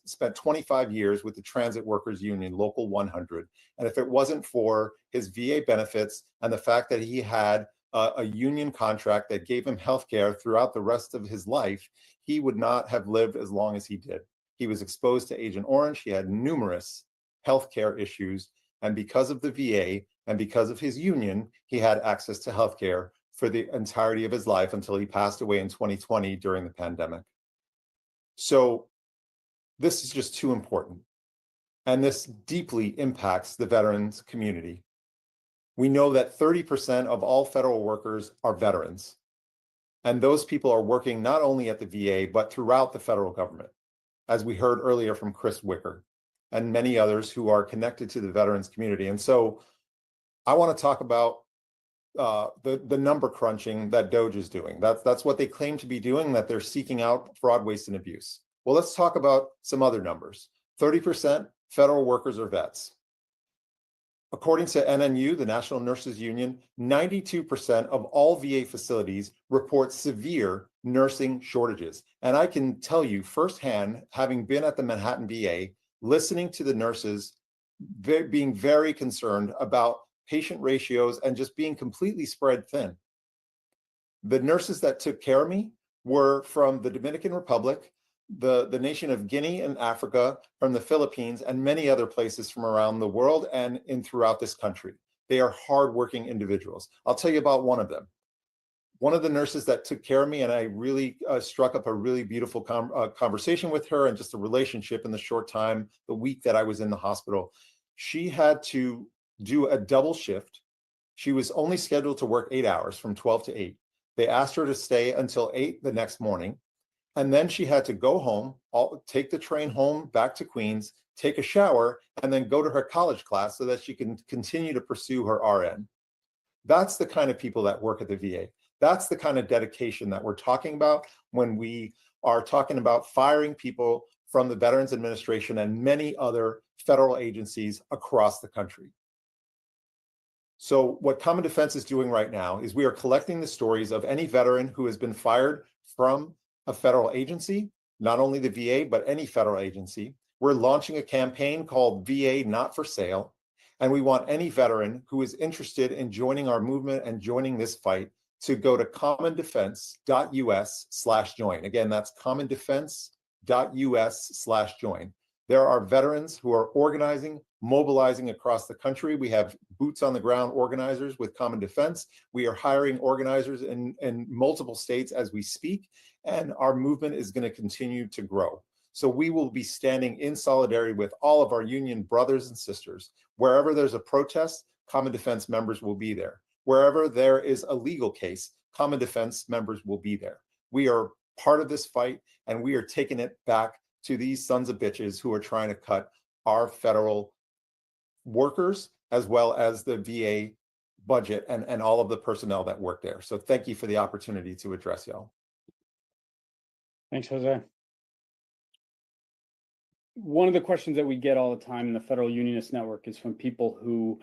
spent 25 years with the Transit Workers Union, Local 100. And if it wasn't for his VA benefits and the fact that he had a union contract that gave him health care throughout the rest of his life, he would not have lived as long as he did. He was exposed to Agent Orange. He had numerous health care issues. And because of the VA and because of his union, he had access to health care for the entirety of his life until he passed away in 2020 during the pandemic. So this is just too important. And this deeply impacts the veterans community. We know that 30% of all federal workers are veterans. And those people are working not only at the VA, but throughout the federal government, as we heard earlier from Chris Wicker and many others who are connected to the veterans community. And so I want to talk about the number crunching that Doge is doing. That's what they claim to be doing, that they're seeking out fraud, waste, and abuse. Well, let's talk about some other numbers. 30% federal workers are vets. According to NNU, the National Nurses Union, 92% of all VA facilities report severe nursing shortages. And I can tell you firsthand, having been at the Manhattan VA, listening to the nurses being very concerned about patient ratios and just being completely spread thin. The nurses that took care of me were from the Dominican Republic, the nation of Guinea and Africa, from the Philippines, and many other places from around the world and throughout this country. They are hardworking individuals. I'll tell you about one of them. One of the nurses that took care of me, and I really struck up a really beautiful conversation with her and just a relationship in the short time, the week that I was in the hospital. She had to do a double shift. She was only scheduled to work 8 hours from 12 to 8. They asked her to stay until 8 the next morning. And then she had to go home, take the train home back to Queens, take a shower, and then go to her college class so that she can continue to pursue her RN. That's the kind of people that work at the VA. That's the kind of dedication that we're talking about when we are talking about firing people from the Veterans Administration and many other federal agencies across the country. So what Common Defense is doing right now is we are collecting the stories of any veteran who has been fired from a federal agency, not only the VA, but any federal agency. We're launching a campaign called VA Not for Sale. And we want any veteran who is interested in joining our movement and joining this fight to go to commondefense.us/join. Again, that's commondefense.us/join. There are veterans who are organizing, mobilizing across the country. We have boots on the ground organizers with Common Defense. We are hiring organizers in multiple states as we speak, and our movement is going to continue to grow. So we will be standing in solidarity with all of our union brothers and sisters. Wherever there's a protest, Common Defense members will be there. Wherever there is a legal case, Common Defense members will be there. We are part of this fight, and we are taking it back to these sons of bitches who are trying to cut our federal workers as well as the VA budget and all of the personnel that work there. So thank you for the opportunity to address y'all. Thanks, Jose. One of the questions that we get all the time in the Federal Unionist Network is from people who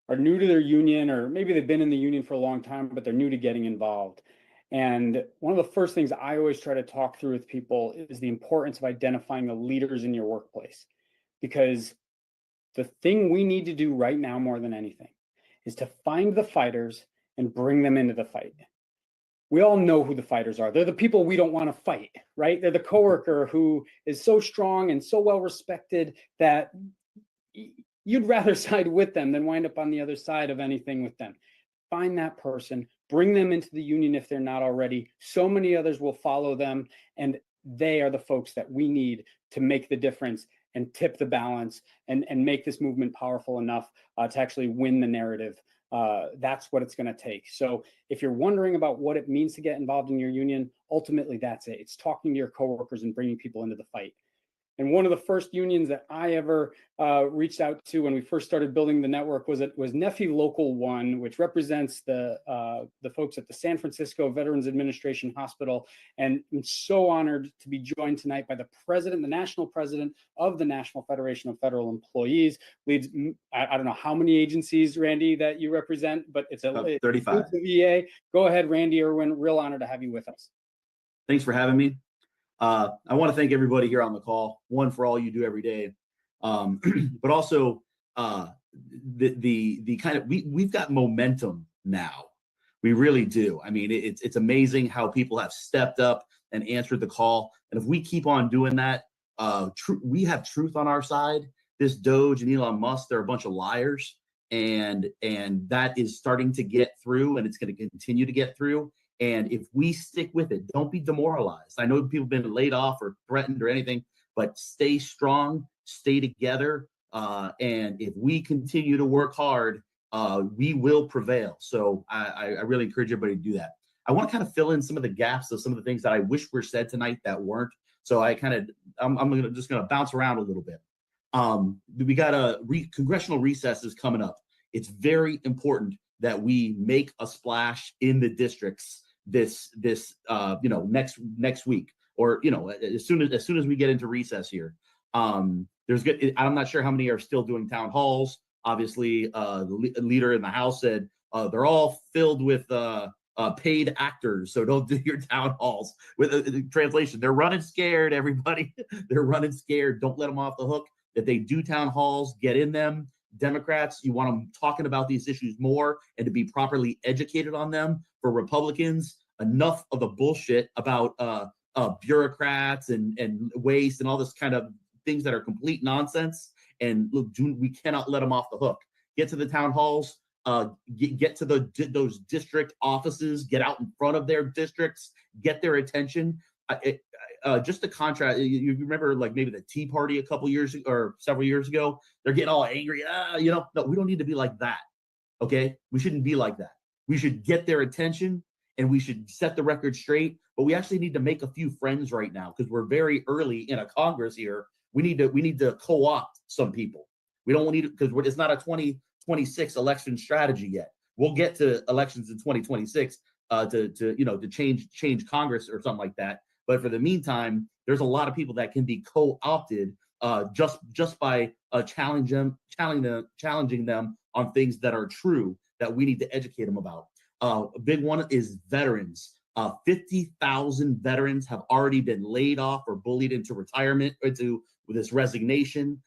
are new to their union, or maybe they've been in the union for a long time, but they're new to getting involved. And one of the first things I always try to talk through with people is the importance of identifying the leaders in your workplace. Because the thing we need to do right now more than anything is to find the fighters and bring them into the fight. We all know who the fighters are. They're the people we don't want to fight, right? They're the coworker who is so strong and so well respected that you'd rather side with them than wind up on the other side of anything with them. Find that person, bring them into the union if they're not already. So many others will follow them, and they are the folks that we need to make the difference and tip the balance and make this movement powerful enough to actually win the narrative. That's what it's going to take. So if you're wondering about what it means to get involved in your union, ultimately that's it. It's talking to your coworkers and bringing people into the fight. And one of the first unions that I ever reached out to when we first started building the network was NEFI Local 1, which represents the folks at the San Francisco Veterans Administration Hospital. And I'm so honored to be joined tonight by the president, the national president of the National Federation of Federal Employees. Leads, I don't know how many agencies, Randy, that you represent, but it's 35. It's the VA. Go ahead, Randy Irwin. Real honor to have you with us. Thanks for having me. I want to thank everybody here on the call, one, for all you do every day, but also the kind of, we've got momentum now. We really do. I mean, it's amazing how people have stepped up and answered the call. And if we keep on doing that, we have truth on our side. This Doge and Elon Musk, they're a bunch of liars, and that is starting to get through, and it's going to continue to get through. And if we stick with it, don't be demoralized. I know people have been laid off or threatened or anything, but stay strong, stay together. And if we continue to work hard, we will prevail. So I really encourage everybody to do that. I want to kind of fill in some of the gaps of some of the things that I wish were said tonight that weren't. So I'm just going to bounce around a little bit. We got congressional recesses coming up. It's very important that we make a splash in the districts this next week, or as soon as we get into recess here. I'm not sure how many are still doing town halls. Obviously, the leader in the House said they're all filled with paid actors, so don't do your town halls. With translation, they're running scared, everybody. They're running scared. Don't let them off the hook. If they do town halls, get in them. Democrats, you want them talking about these issues more and to be properly educated on them. For Republicans, enough of the bullshit about bureaucrats and waste and all this kind of things that are complete nonsense. And look, we cannot let them off the hook. Get to the town halls, get to those district offices, get out in front of their districts, get their attention. Just to contrast, you remember like maybe the Tea Party a couple years or several years ago, they're getting all angry. No, we don't need to be like that. Okay, we shouldn't be like that. We should get their attention and we should set the record straight. But we actually need to make a few friends right now because we're very early in a Congress here. We need to co-opt some people. We don't need it because it's not a 2026 election strategy yet. We'll get to elections in 2026 to change Congress or something like that. But for the meantime, there's a lot of people that can be co-opted just by challenging them on things that are true that we need to educate them about. A big one is veterans. 50,000 veterans have already been laid off or bullied into retirement, into this resignation.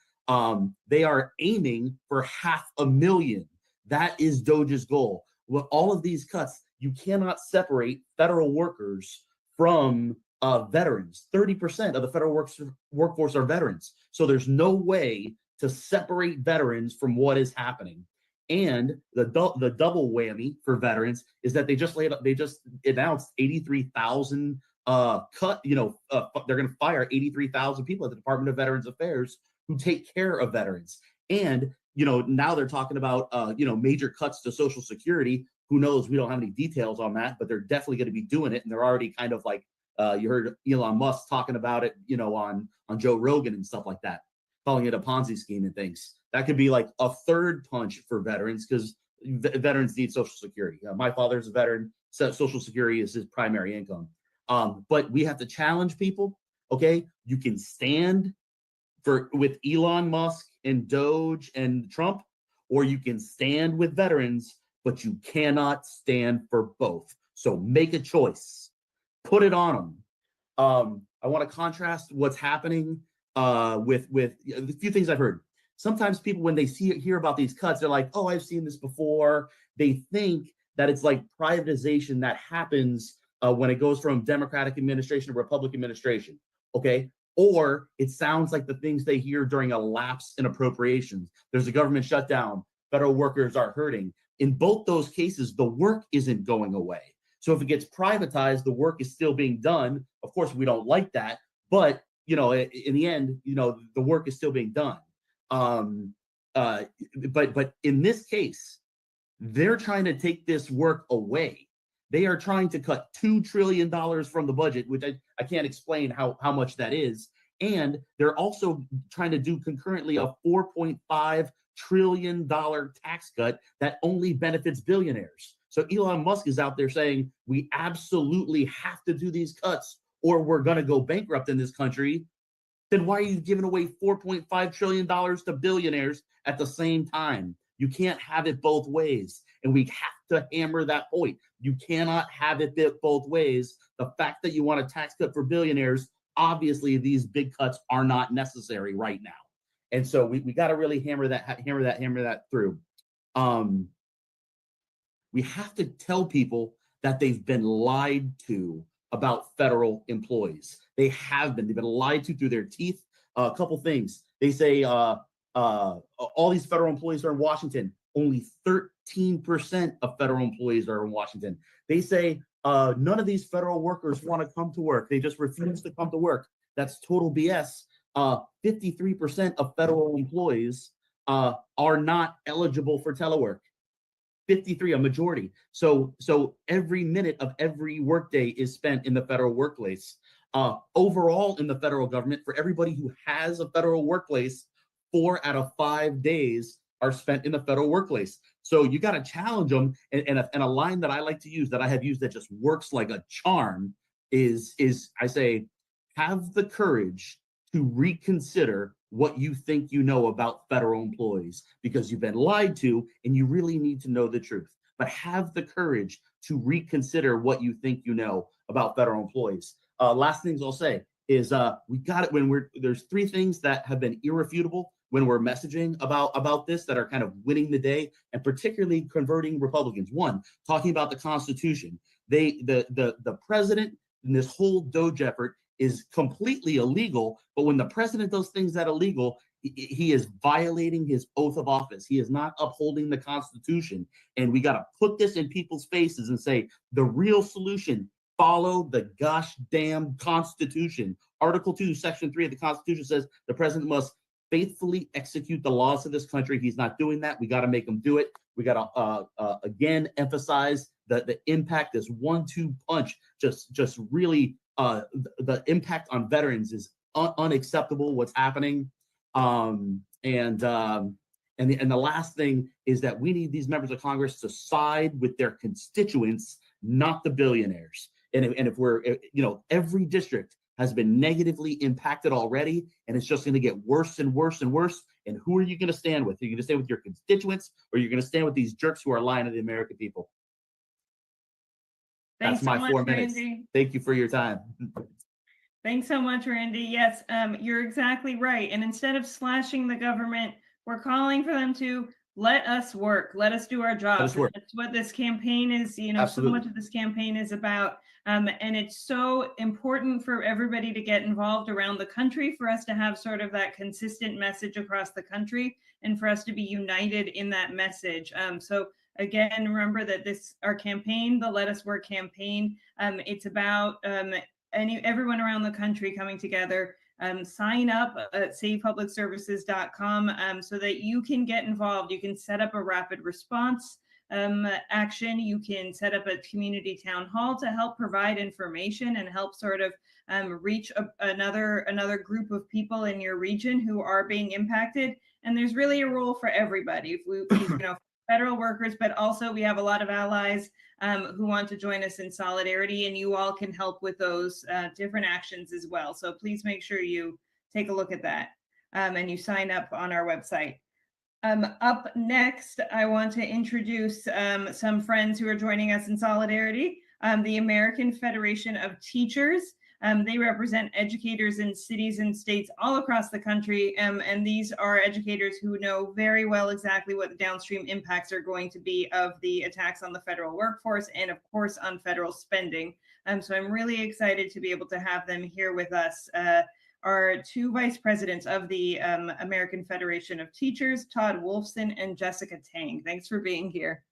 They are aiming for 500,000. That is Doge's goal. With all of these cuts, you cannot separate federal workers from veterans. 30% of the federal workforce are veterans. So there's no way to separate veterans from what is happening. And the double whammy for veterans is that they just announced 83,000 cut. They're going to fire 83,000 people at the Department of Veterans Affairs who take care of veterans. And now they're talking about major cuts to Social Security. Who knows? We don't have any details on that, but they're definitely going to be doing it. And they're already kind of like you heard Elon Musk talking about it, on Joe Rogan and stuff like that, calling it a Ponzi scheme and things. That could be like a third punch for veterans because veterans need Social Security. My father's a veteran, so Social Security is his primary income. But we have to challenge people. Okay, you can stand with Elon Musk and Doge and Trump, or you can stand with veterans, but you cannot stand for both. So make a choice. Put it on them. I want to contrast what's happening with a few things I've heard. Sometimes people, when they hear about these cuts, they're like, oh, I've seen this before. They think that it's like privatization that happens when it goes from Democratic administration to Republican administration, okay? Or it sounds like the things they hear during a lapse in appropriations. There's a government shutdown. Federal workers are hurting. In both those cases, the work isn't going away. So if it gets privatized, the work is still being done. Of course, we don't like that, but in the end, the work is still being done. But in this case, they're trying to take this work away. They are trying to cut $2 trillion from the budget, which I can't explain how much that is. And they're also trying to do concurrently a $4.5 trillion tax cut that only benefits billionaires. So Elon Musk is out there saying, we absolutely have to do these cuts or we're going to go bankrupt in this country. Then why are you giving away $4.5 trillion to billionaires at the same time? You can't have it both ways. And we have to hammer that point. You cannot have it both ways. The fact that you want a tax cut for billionaires, obviously these big cuts are not necessary right now. And so we got to really hammer that through. We have to tell people that they've been lied to about federal employees. They've been lied to through their teeth. A couple things. They say all these federal employees are in Washington. Only 13% of federal employees are in Washington. They say none of these federal workers want to come to work. They just refuse to come to work. That's total BS. 53% of federal employees are not eligible for telework. 53, a majority. So every minute of every workday is spent in the federal workplace. Overall in the federal government, for everybody who has a federal workplace, 4 out of 5 days are spent in the federal workplace. So you got to challenge them. And a line that I like to use, that I have used that just works like a charm, is I say, have the courage to reconsider what you think you know about federal employees, because you've been lied to and you really need to know the truth. But have the courage to reconsider what you think you know about federal employees. Last things I'll say is we got it when there's three things that have been irrefutable when we're messaging about this, that are kind of winning the day, and particularly converting Republicans. One, talking about the Constitution. The president in this whole DOGE effort is completely illegal, but when the president does things that are illegal, he is violating his oath of office. He is not upholding the Constitution. And we got to put this in people's faces and say, the real solution, follow the gosh damn Constitution. Article 2, Section 3 of the Constitution says the president must faithfully execute the laws of this country. He's not doing that. We got to make him do it. We got to again emphasize the impact. This 1-2 punch just really the impact on veterans is unacceptable. What's happening, and the last thing is that we need these members of Congress to side with their constituents, not the billionaires. And if we're, every district has been negatively impacted already, and it's just going to get worse and worse and worse. And who are you going to stand with? Are you going to stand with your constituents, or are you going to stand with these jerks who are lying to the American people? Thanks That's my so much, 4 minutes. Randy. Thank you for your time. Thanks so much, Randy. Yes, you're exactly right. And instead of slashing the government, we're calling for them to let us work, let us do our jobs. That's what this campaign is, so much of this campaign is about. And it's so important for everybody to get involved around the country, for us to have sort of that consistent message across the country, and for us to be united in that message. So again, remember that our campaign, the Let Us Work campaign, it's about everyone around the country coming together. Sign up at savepublicservices.com so that you can get involved. You can set up a rapid response action. You can set up a community town hall to help provide information and help sort of reach another group of people in your region who are being impacted. And there's really a role for everybody. If we federal workers, but also we have a lot of allies who want to join us in solidarity, and you all can help with those different actions as well. So please make sure you take a look at that and you sign up on our website. Up next, I want to introduce some friends who are joining us in solidarity. The American Federation of Teachers. They represent educators in cities and states all across the country, and these are educators who know very well exactly what the downstream impacts are going to be of the attacks on the federal workforce and, of course, on federal spending. So I'm really excited to be able to have them here with us. Our two vice presidents of the American Federation of Teachers, Todd Wolfson and Jessica Tang. Thanks for being here.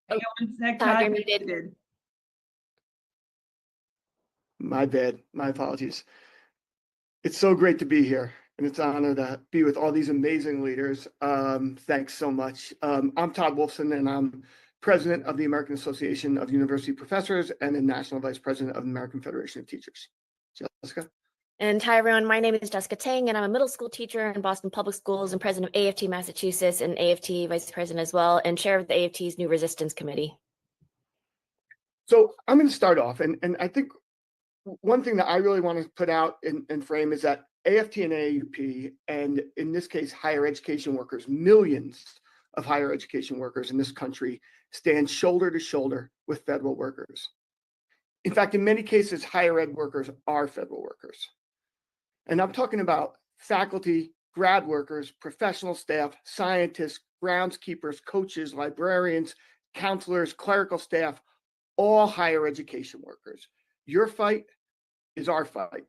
Hang on one sec, Todd, you're muted. My bad, my apologies. It's so great to be here, and it's an honor to be with all these amazing leaders. Thanks so much. I'm Todd Wolfson, and I'm president of the American Association of University Professors and the national vice president of the American Federation of Teachers. Jessica? And hi, everyone. My name is Jessica Tang, and I'm a middle school teacher in Boston Public Schools and president of AFT Massachusetts and AFT vice president as well, and chair of the AFT's New Resistance Committee. So I'm going to start off, and I think one thing that I really want to put out and frame is that AFT and AAUP, and in this case, higher education workers, millions of higher education workers in this country, stand shoulder to shoulder with federal workers. In fact, in many cases, higher ed workers are federal workers. And I'm talking about faculty, grad workers, professional staff, scientists, groundskeepers, coaches, librarians, counselors, clerical staff, all higher education workers. Your fight is our fight.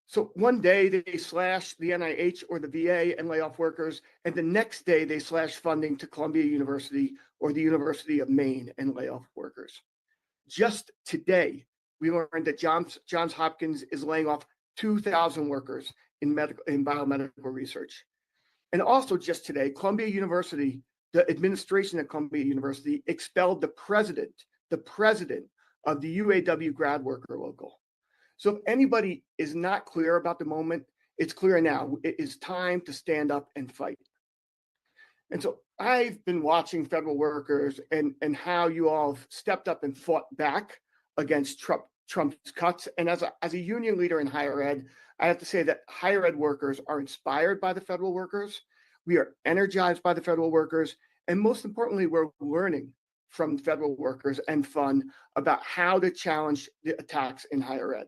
So one day they slash the NIH or the VA and lay off workers, and the next day they slash funding to Columbia University or the University of Maine and lay off workers. Just today, we learned that Johns Hopkins is laying off 2,000 workers in biomedical research. And also just today, Columbia University, the administration at Columbia University expelled the president of the UAW grad worker local. So if anybody is not clear about the moment, it's clear now. It is time to stand up and fight. And so I've been watching federal workers and how you all have stepped up and fought back against Trump's cuts. And as a union leader in higher ed, I have to say that higher ed workers are inspired by the federal workers. We are energized by the federal workers. And most importantly, we're learning from federal workers and fun about how to challenge the attacks in higher ed.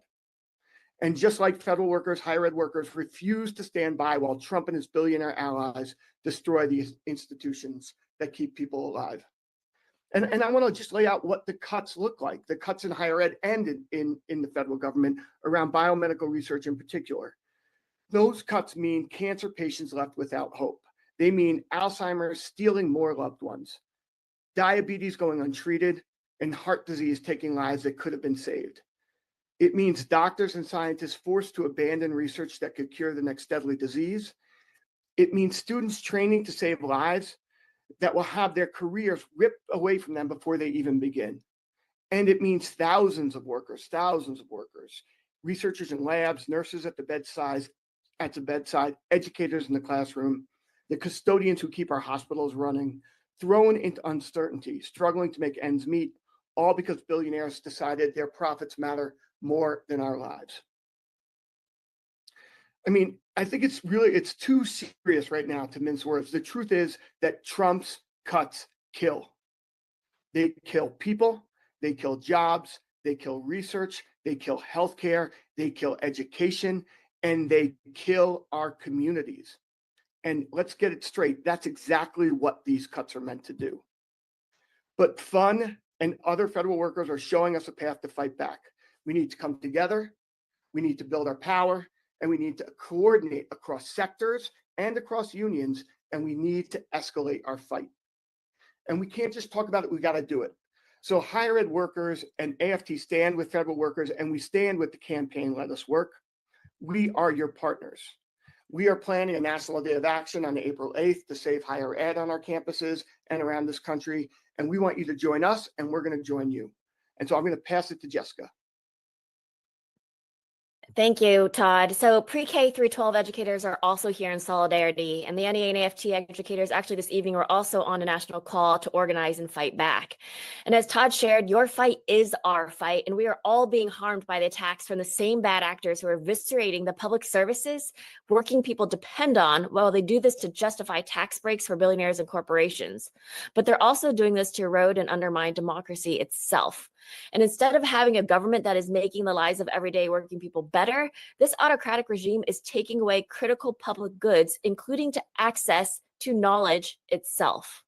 And just like federal workers, higher ed workers refuse to stand by while Trump and his billionaire allies destroy these institutions that keep people alive. And I want to just lay out what the cuts look like, the cuts in higher ed and in the federal government around biomedical research in particular. Those cuts mean cancer patients left without hope. They mean Alzheimer's stealing more loved ones, diabetes going untreated, and heart disease taking lives that could have been saved. It means doctors and scientists forced to abandon research that could cure the next deadly disease. It means students training to save lives that will have their careers ripped away from them before they even begin. And it means thousands of workers, researchers in labs, nurses at the bedside, educators in the classroom, the custodians who keep our hospitals running, thrown into uncertainty, struggling to make ends meet, all because billionaires decided their profits matter more than our lives. I mean, I think it's too serious right now to mince words. The truth is that Trump's cuts kill. They kill people, they kill jobs, they kill research, they kill healthcare, they kill education, and they kill our communities. And let's get it straight. That's exactly what these cuts are meant to do. But FUN and other federal workers are showing us a path to fight back. We need to come together. We need to build our power, and we need to coordinate across sectors and across unions, and we need to escalate our fight. And we can't just talk about it, we got to do it. So higher ed workers and AFT stand with federal workers, and we stand with the campaign Let Us Work. We are your partners. We are planning a National Day of Action on April 8th to save higher ed on our campuses and around this country. And we want you to join us, and we're going to join you. And so I'm going to pass it to Jessica. Thank you, Todd. So pre-K through 12 educators are also here in solidarity, and the NEA and AFT educators actually this evening were also on a national call to organize and fight back. And as Todd shared, your fight is our fight, and we are all being harmed by the attacks from the same bad actors who are eviscerating the public services working people depend on while they do this to justify tax breaks for billionaires and corporations. But they're also doing this to erode and undermine democracy itself. And instead of having a government that is making the lives of everyday working people better, this autocratic regime is taking away critical public goods, including to access to knowledge itself.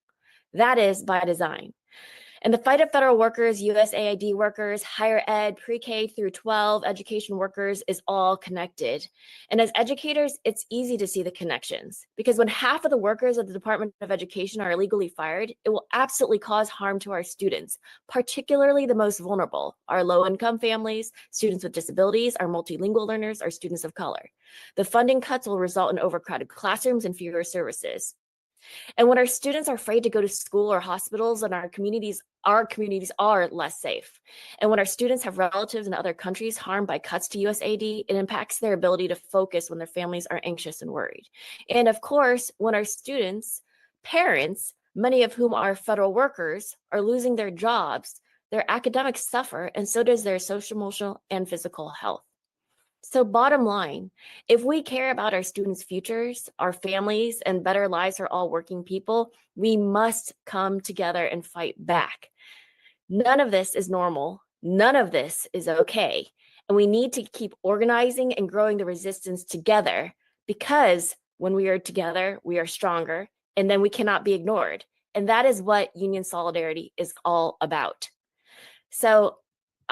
That is by design. And the fight of federal workers, USAID workers, higher ed, pre-K through 12 education workers is all connected. And as educators, it's easy to see the connections because when half of the workers of the Department of Education are illegally fired, it will absolutely cause harm to our students, particularly the most vulnerable, our low-income families, students with disabilities, our multilingual learners, our students of color. The funding cuts will result in overcrowded classrooms and fewer services. And when our students are afraid to go to school or hospitals and our communities are less safe. And when our students have relatives in other countries harmed by cuts to USAID, it impacts their ability to focus when their families are anxious and worried. And of course, when our students, parents, many of whom are federal workers, are losing their jobs, their academics suffer, and so does their social, emotional, and physical health. So bottom line, if we care about our students' futures, our families, and better lives for all working people, we must come together and fight back. None of this is normal. None of this is okay. And we need to keep organizing and growing the resistance together because when we are together, we are stronger, and then we cannot be ignored. And that is what union solidarity is all about. So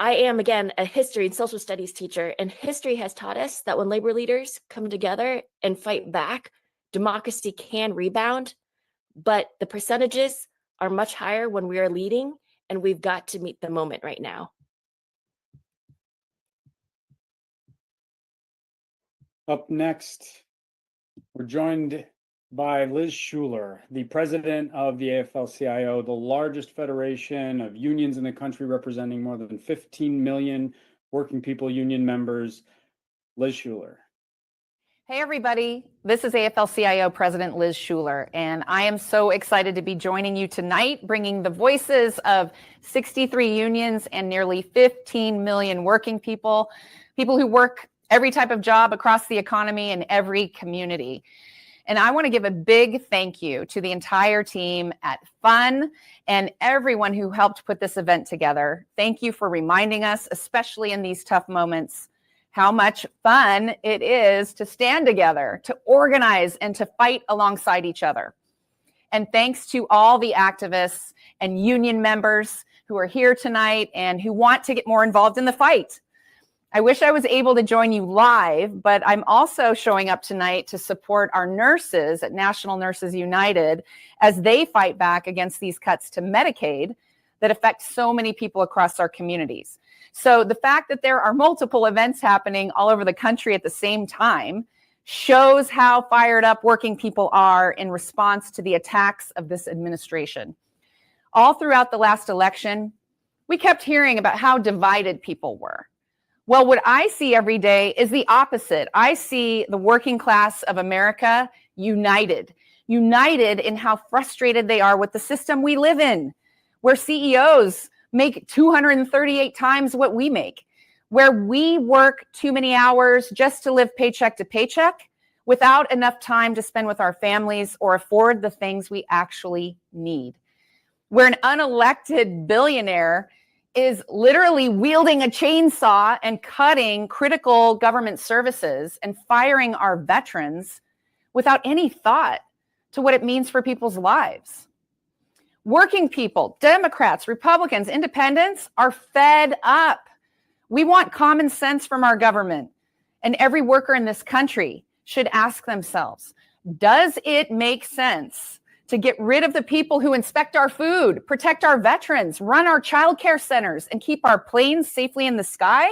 I am, again, a history and social studies teacher, and history has taught us that when labor leaders come together and fight back, democracy can rebound, but the percentages are much higher when we are leading, and we've got to meet the moment right now. Up next, we're joined by Liz Shuler, the president of the AFL-CIO, the largest federation of unions in the country, representing more than 15 million Working People Union members, Liz Shuler. Hey, everybody. This is AFL-CIO President Liz Shuler, and I am so excited to be joining you tonight, bringing the voices of 63 unions and nearly 15 million working people, people who work every type of job across the economy in every community. And I want to give a big thank you to the entire team at Fain and everyone who helped put this event together. Thank you for reminding us, especially in these tough moments, how much fun it is to stand together, to organize, and to fight alongside each other. And thanks to all the activists and union members who are here tonight and who want to get more involved in the fight. I wish I was able to join you live, but I'm also showing up tonight to support our nurses at National Nurses United as they fight back against these cuts to Medicaid that affect so many people across our communities. So the fact that there are multiple events happening all over the country at the same time shows how fired up working people are in response to the attacks of this administration. All throughout the last election, we kept hearing about how divided people were. Well, what I see every day is the opposite. I see the working class of America united in how frustrated they are with the system we live in, where CEOs make 238 times what we make, where we work too many hours just to live paycheck to paycheck without enough time to spend with our families or afford the things we actually need, where an unelected billionaire is literally wielding a chainsaw and cutting critical government services and firing our veterans without any thought to what it means for people's lives. Working people, Democrats, Republicans, independents are fed up. We want common sense from our government, and every worker in this country should ask themselves, does it make sense to get rid of the people who inspect our food, protect our veterans, run our childcare centers, and keep our planes safely in the sky?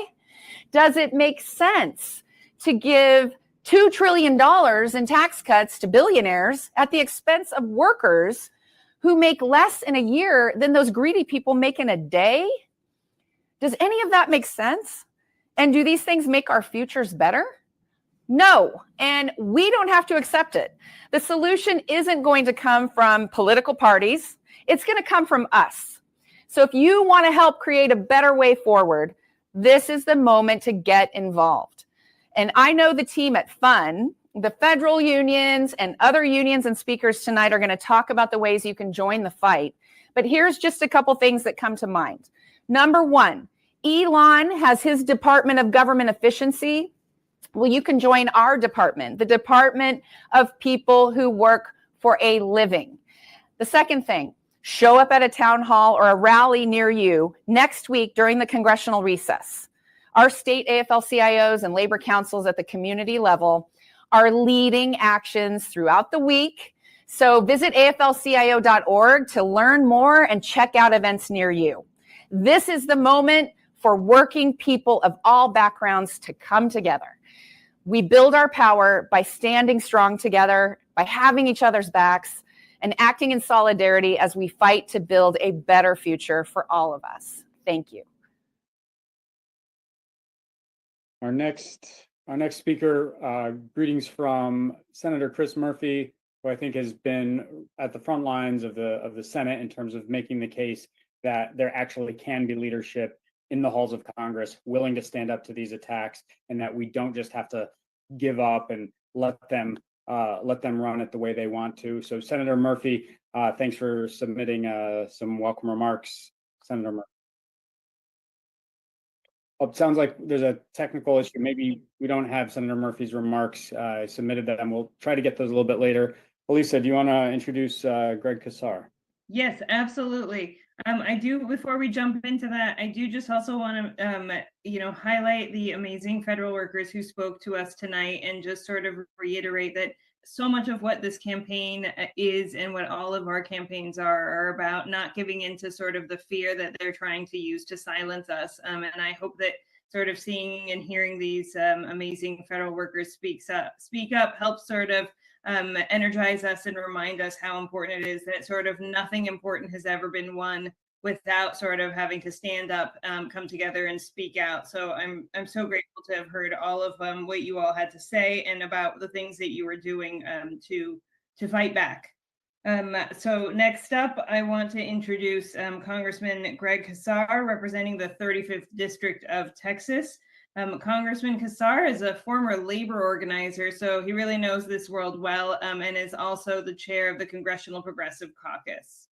Does it make sense to give $2 trillion in tax cuts to billionaires at the expense of workers who make less in a year than those greedy people make in a day? Does any of that make sense? And do these things make our futures better? No, and we don't have to accept it. The solution isn't going to come from political parties. It's going to come from us. So if you want to help create a better way forward, this is the moment to get involved. And I know the team at Fain, the federal unions and other unions and speakers tonight are going to talk about the ways you can join the fight. But here's just a couple things that come to mind. Number one, Elon has his Department of Government Efficiency. Well, you can join our department, the Department of People Who Work for a Living. The second thing, show up at a town hall or a rally near you next week during the congressional recess. Our state AFL-CIOs and labor councils at the community level are leading actions throughout the week. So visit AFL-CIO.org to learn more and check out events near you. This is the moment for working people of all backgrounds to come together. We build our power by standing strong together, by having each other's backs, and acting in solidarity as we fight to build a better future for all of us. Thank you. Our next speaker, greetings from Senator Chris Murphy, who I think has been at the front lines of the Senate in terms of making the case that there actually can be leadership in the halls of Congress willing to stand up to these attacks, and that we don't just have to give up and let them run it the way they want to. So Senator Murphy, thanks for submitting some welcome remarks, Senator Murphy. Oh, it sounds like there's a technical issue. Maybe we don't have Senator Murphy's remarks. I submitted them. We'll try to get those a little bit later. Elisa, do you want to introduce Greg Kassar? Yes, absolutely. I do, before we jump into that, I do just also want to, highlight the amazing federal workers who spoke to us tonight and just sort of reiterate that so much of what this campaign is and what all of our campaigns are about not giving into sort of the fear that they're trying to use to silence us. And I hope that sort of seeing and hearing these amazing federal workers speak up helps sort of energize us and remind us how important it is that sort of nothing important has ever been won without sort of having to stand up, come together and speak out. So I'm so grateful to have heard all of what you all had to say and about the things that you were doing to fight back. So next up, I want to introduce Congressman Greg Casar, representing the 35th District of Texas. Congressman Casar is a former labor organizer, so he really knows this world well, and is also the chair of the Congressional Progressive Caucus.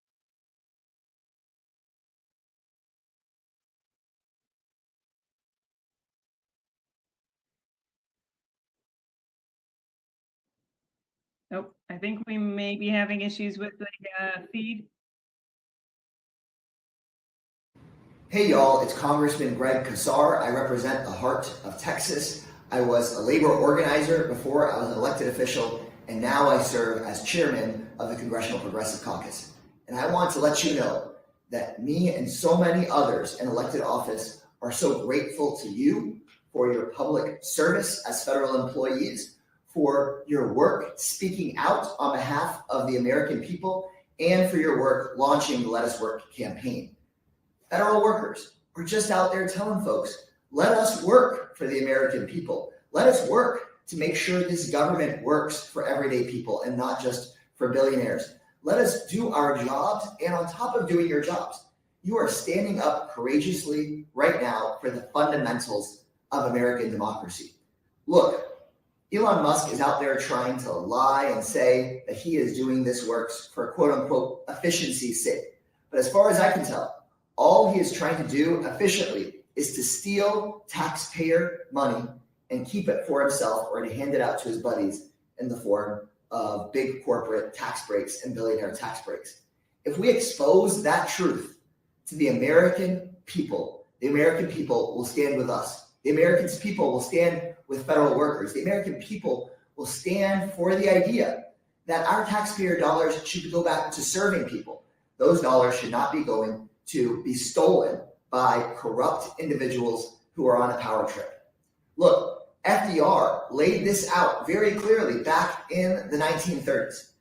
Nope, I think we may be having issues with the feed. Hey y'all, it's Congressman Greg Casar. I represent the heart of Texas. I was a labor organizer before I was an elected official, and now I serve as chairman of the Congressional Progressive Caucus. And I want to let you know that me and so many others in elected office are so grateful to you for your public service as federal employees, for your work speaking out on behalf of the American people, and for your work launching the Let Us Work campaign. Federal workers are just out there telling folks, let us work for the American people. Let us work to make sure this government works for everyday people and not just for billionaires. Let us do our jobs, and on top of doing your jobs, you are standing up courageously right now for the fundamentals of American democracy. Look, Elon Musk is out there trying to lie and say that he is doing this work for quote unquote efficiency's sake. But as far as I can tell, all he is trying to do efficiently is to steal taxpayer money and keep it for himself, or to hand it out to his buddies in the form of big corporate tax breaks and billionaire tax breaks. If we expose that truth to the American people will stand with us. The American people will stand with federal workers. The American people will stand for the idea that our taxpayer dollars should go back to serving people. Those dollars should not be going to be stolen by corrupt individuals who are on a power trip. Look, FDR laid this out very clearly back in the 1930s.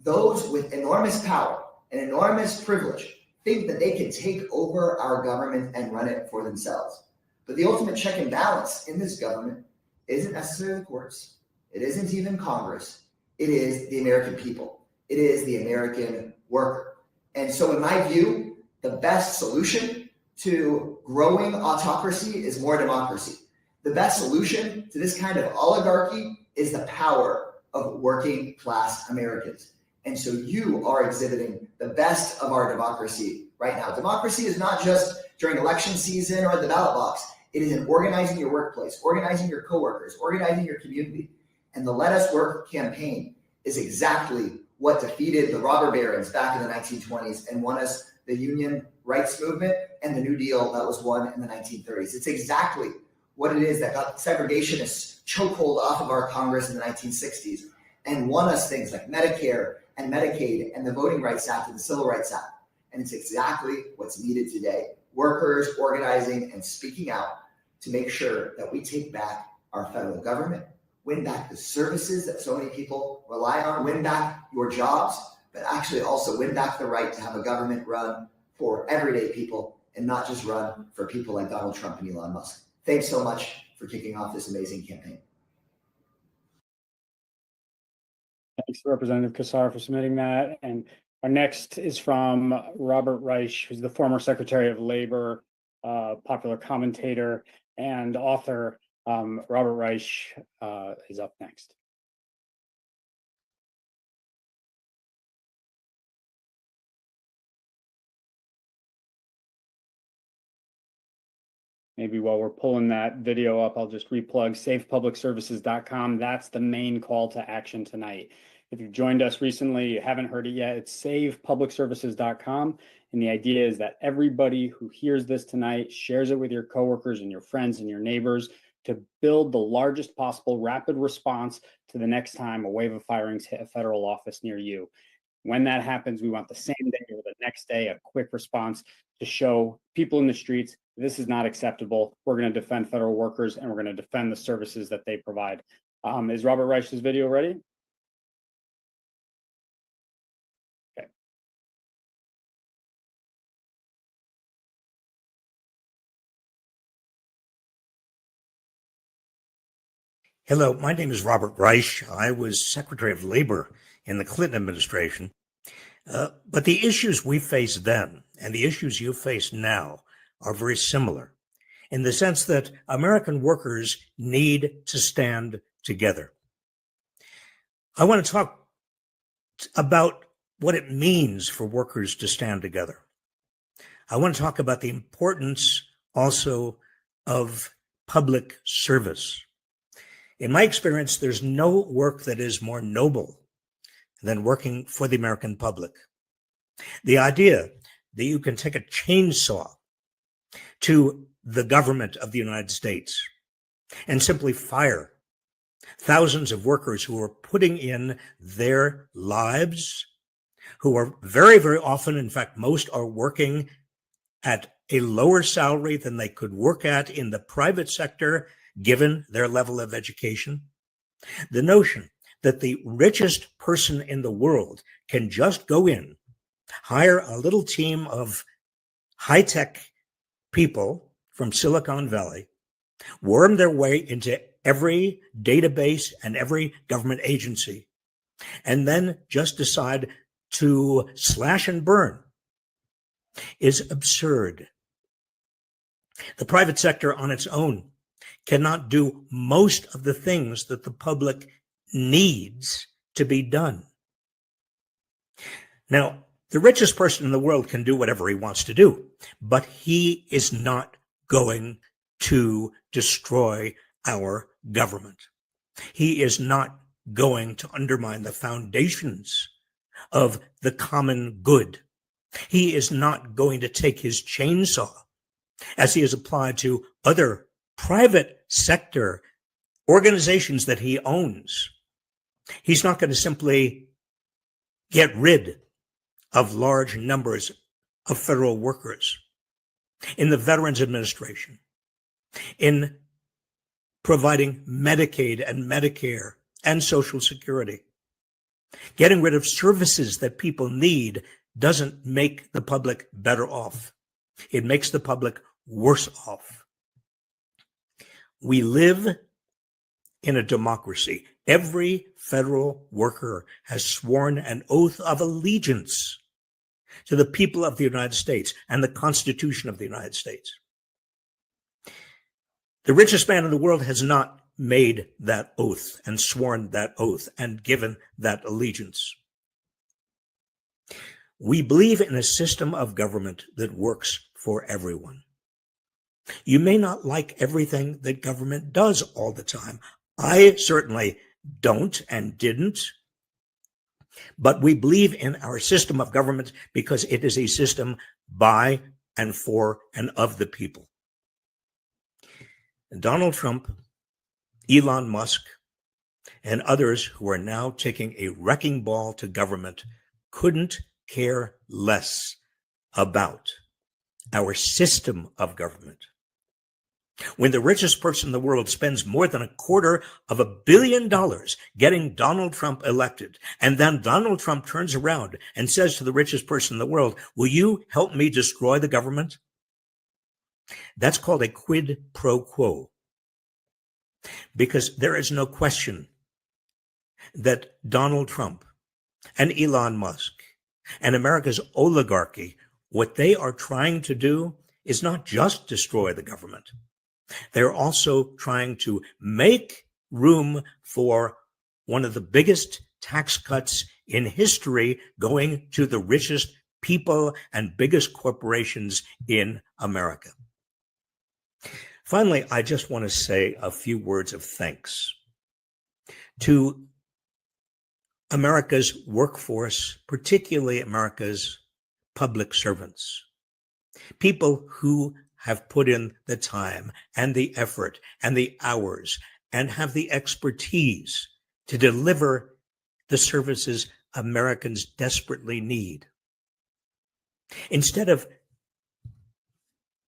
Those with enormous power and enormous privilege think that they can take over our government and run it for themselves. But the ultimate check and balance in this government isn't necessarily the courts. It isn't even Congress. It is the American people. It is the American worker. And so in my view, the best solution to growing autocracy is more democracy. The best solution to this kind of oligarchy is the power of working class Americans. And so you are exhibiting the best of our democracy right now. Democracy is not just during election season or the ballot box. It is in organizing your workplace, organizing your coworkers, organizing your community. And the Let Us Work campaign is exactly what defeated the robber barons back in the 1920s and won us the union rights movement and the New Deal that was won in the 1930s. It's exactly what it is that got segregationists chokehold off of our Congress in the 1960s and won us things like Medicare and Medicaid and the Voting Rights Act and the Civil Rights Act. And it's exactly what's needed today. Workers organizing and speaking out to make sure that we take back our federal government, win back the services that so many people rely on, win back your jobs, but actually also win back the right to have a government run for everyday people and not just run for people like Donald Trump and Elon Musk. Thanks so much for kicking off this amazing campaign. Thanks, Representative Casar, for submitting that. And our next is from Robert Reich, who's the former Secretary of Labor, popular commentator and author. Robert Reich is up next. Maybe while we're pulling that video up, I'll just replug savepublicservices.com. That's the main call to action tonight. If you've joined us recently, you haven't heard it yet, it's savepublicservices.com. And the idea is that everybody who hears this tonight shares it with your coworkers and your friends and your neighbors to build the largest possible rapid response to the next time a wave of firings hit a federal office near you. When that happens, we want the same day or the next day, a quick response to show people in the streets, this is not acceptable. We're going to defend federal workers and we're going to defend the services that they provide. Is Robert Reich's video ready? Okay. Hello, my name is Robert Reich. I was Secretary of Labor in the Clinton administration. But the issues we faced then and the issues you face now are very similar in the sense that American workers need to stand together. I want to talk about what it means for workers to stand together. I want to talk about the importance also of public service. In my experience, there's no work that is more noble than working for the American public. The idea that you can take a chainsaw to the government of the United States and simply fire thousands of workers who are putting in their lives, who are very, very often, in fact, most are working at a lower salary than they could work at in the private sector, given their level of education. The notion that the richest person in the world can just go in, hire a little team of high-tech people from Silicon Valley, worm their way into every database and every government agency, and then just decide to slash and burn is absurd. The private sector on its own cannot do most of the things that the public needs to be done. Now, the richest person in the world can do whatever he wants to do, but he is not going to destroy our government. He is not going to undermine the foundations of the common good. He is not going to take his chainsaw, as he has applied to other private sector organizations that he owns. He's not going to simply get rid of large numbers of federal workers in the Veterans Administration, in providing Medicaid and Medicare and Social Security. Getting rid of services that people need doesn't make the public better off. It makes the public worse off. We live in a democracy. Every federal worker has sworn an oath of allegiance to the people of the United States and the Constitution of the United States. The richest man in the world has not made that oath and sworn that oath and given that allegiance. We believe in a system of government that works for everyone. You may not like everything that government does all the time. I certainly don't and didn't. But we believe in our system of government because it is a system by and for and of the people. Donald Trump, Elon Musk, and others who are now taking a wrecking ball to government couldn't care less about our system of government. When the richest person in the world spends more than $250 million getting Donald Trump elected, and then Donald Trump turns around and says to the richest person in the world, "Will you help me destroy the government?" That's called a quid pro quo. Because there is no question that Donald Trump and Elon Musk and America's oligarchy, what they are trying to do is not just destroy the government. They're also trying to make room for one of the biggest tax cuts in history going to the richest people and biggest corporations in America. Finally, I just want to say a few words of thanks to America's workforce, particularly America's public servants, people who have put in the time and the effort and the hours and have the expertise to deliver the services Americans desperately need. Instead of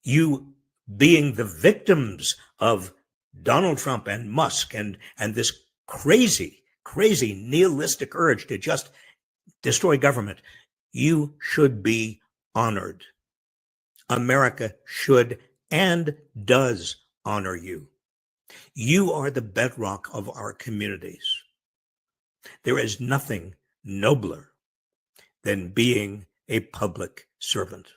you being the victims of Donald Trump and Musk and this crazy nihilistic urge to just destroy government, you should be honored. America should and does honor you. You are the bedrock of our communities. There is nothing nobler than being a public servant.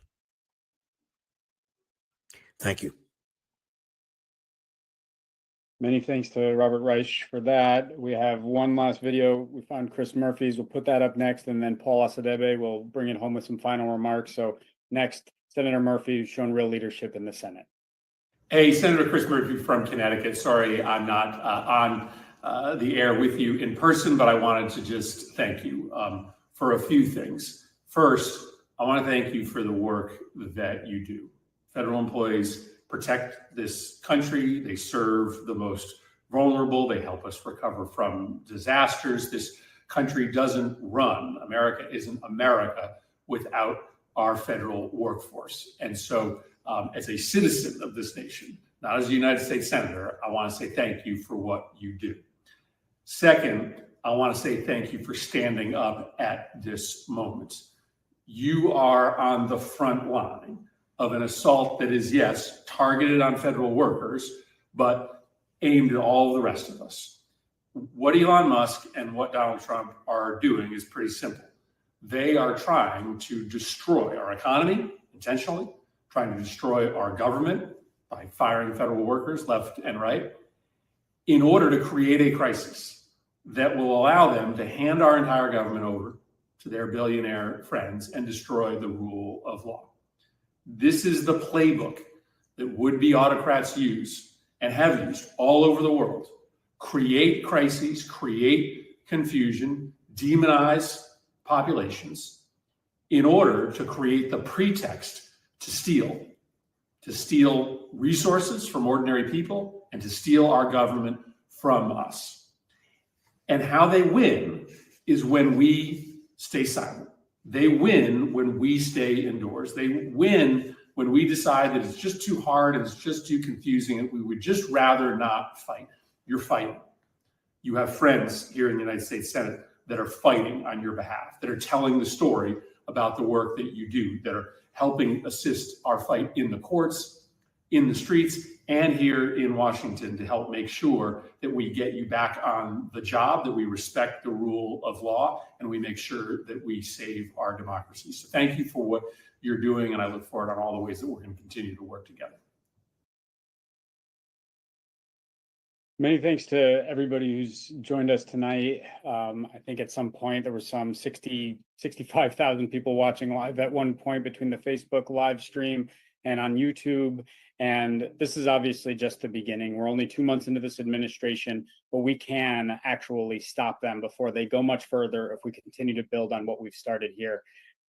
Thank you. Many thanks to Robert Reich for that. We have one last video. We found Chris Murphy's. We'll put that up next, and then Paul Asadebe will bring it home with some final remarks. So next, Senator Murphy, who's shown real leadership in the Senate. Hey, Senator Chris Murphy from Connecticut. Sorry, I'm not on the air with you in person, but I wanted to just thank you for a few things. First, I want to thank you for the work that you do. Federal employees protect this country. They serve the most vulnerable. They help us recover from disasters. This country doesn't run. America isn't America without our federal workforce. And so as a citizen of this nation, not as a United States Senator, I want to say thank you for what you do. Second, I want to say thank you for standing up at this moment. You are on the front line of an assault that is, yes, targeted on federal workers, but aimed at all the rest of us. What Elon Musk and what Donald Trump are doing is pretty simple. They are trying to destroy our economy intentionally, trying to destroy our government by firing federal workers left and right, in order to create a crisis that will allow them to hand our entire government over to their billionaire friends and destroy the rule of law. This is the playbook that would-be autocrats use and have used all over the world. Create crises, create confusion, demonize populations in order to create the pretext to steal resources from ordinary people and to steal our government from us. And how they win is when we stay silent. They win when we stay indoors. They win when we decide that it's just too hard and it's just too confusing and we would just rather not fight. You're fighting. You have friends here in the United States Senate that are fighting on your behalf, that are telling the story about the work that you do, that are helping assist our fight in the courts, in the streets, and here in Washington to help make sure that we get you back on the job, that we respect the rule of law, and we make sure that we save our democracy. So thank you for what you're doing, and I look forward on all the ways that we're going to continue to work together. Many thanks to everybody who's joined us tonight. I think at some point there were some 65,000 people watching live at one point between the Facebook live stream and on YouTube. And this is obviously just the beginning. We're only 2 months into this administration, but we can actually stop them before they go much further if we continue to build on what we've started here.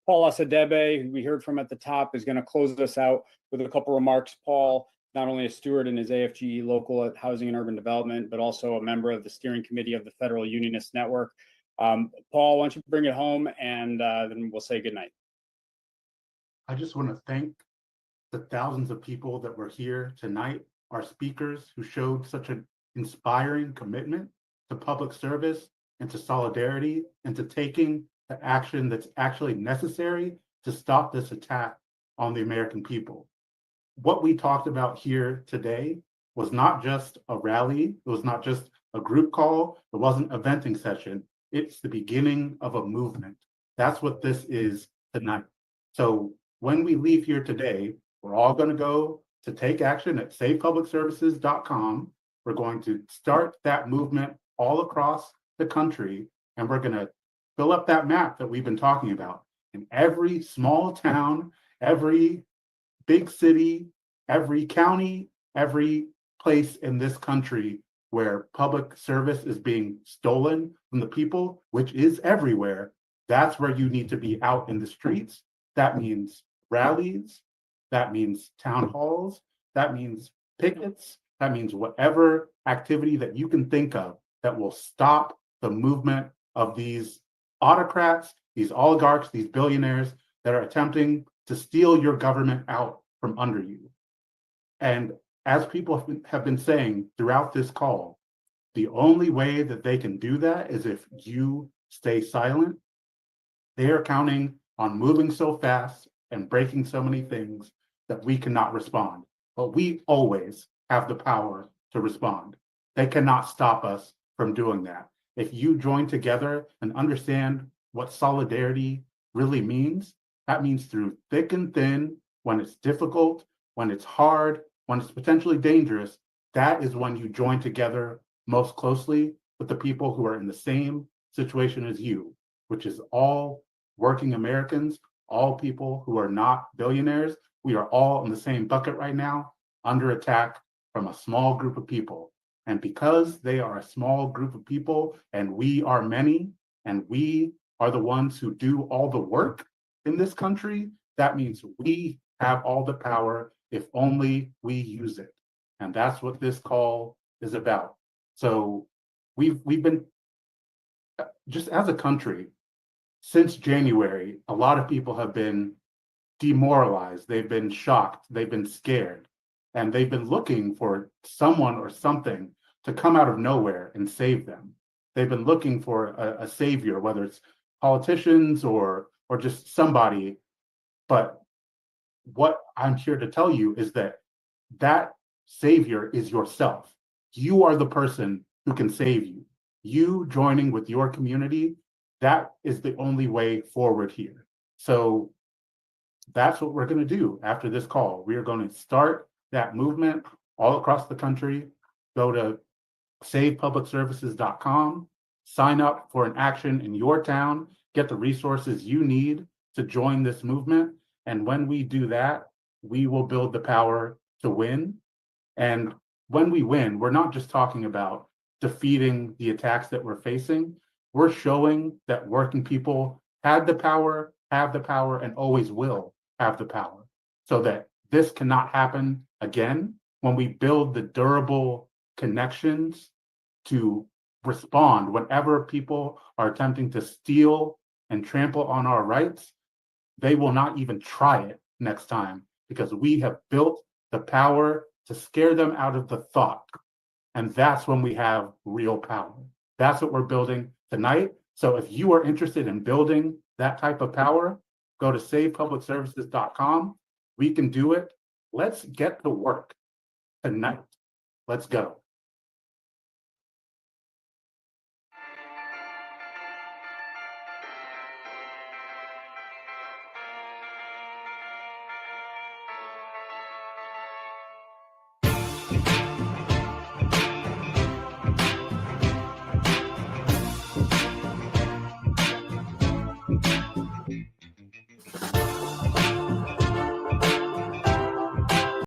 Paul Asadebe, who we heard from at the top, is going to close us out with a couple remarks. Paul, not only a steward in his AFGE local at Housing and Urban Development, but also a member of the steering committee of the Federal Unionist Network. Paul, why don't you bring it home, and then we'll say goodnight. I just want to thank the thousands of people that were here tonight, our speakers who showed such an inspiring commitment to public service and to solidarity and to taking the action that's actually necessary to stop this attack on the American people. What we talked about here today was not just a rally, it was not just a group call, it wasn't a venting session, it's the beginning of a movement. That's what this is tonight. So when we leave here today, we're all going to go to take action at savepublicservices.com. We're going to start that movement all across the country, and we're going to fill up that map that we've been talking about. In every small town, every big city, every county, every place in this country where public service is being stolen from the people, which is everywhere, that's where you need to be out in the streets. That means rallies, that means town halls, that means pickets, that means whatever activity that you can think of that will stop the movement of these autocrats, these oligarchs, these billionaires that are attempting to steal your government out from under you. And as people have been saying throughout this call, the only way that they can do that is if you stay silent. They are counting on moving so fast and breaking so many things that we cannot respond. But we always have the power to respond. They cannot stop us from doing that. If you join together and understand what solidarity really means, that means through thick and thin, when it's difficult, when it's hard, when it's potentially dangerous, that is when you join together most closely with the people who are in the same situation as you, which is all working Americans, all people who are not billionaires. We are all in the same bucket right now, under attack from a small group of people. And because they are a small group of people and we are many, and we are the ones who do all the work in this country, that means we have all the power if only we use it. And that's what this call is about. So we've been, just as a country, since January, a lot of people have been demoralized, they've been shocked, they've been scared, and they've been looking for someone or something to come out of nowhere and save them. They've been looking for a savior, whether it's politicians or just somebody. But what I'm here to tell you is that that savior is yourself. You are the person who can save you. You joining with your community, that is the only way forward here. So that's what we're going to do after this call. We are going to start that movement all across the country. Go to savepublicservices.com, sign up for an action in your town, get the resources you need to join this movement. And when we do that, we will build the power to win. And when we win, we're not just talking about defeating the attacks that we're facing. We're showing that working people have the power, and always will have the power, so that this cannot happen again. When we build the durable connections to respond whenever people are attempting to steal and trample on our rights, they will not even try it next time, because we have built the power to scare them out of the thought. And that's when we have real power. That's what we're building tonight. So if you are interested in building that type of power, go to savepublicservices.com. We can do it. Let's get to work tonight. Let's go.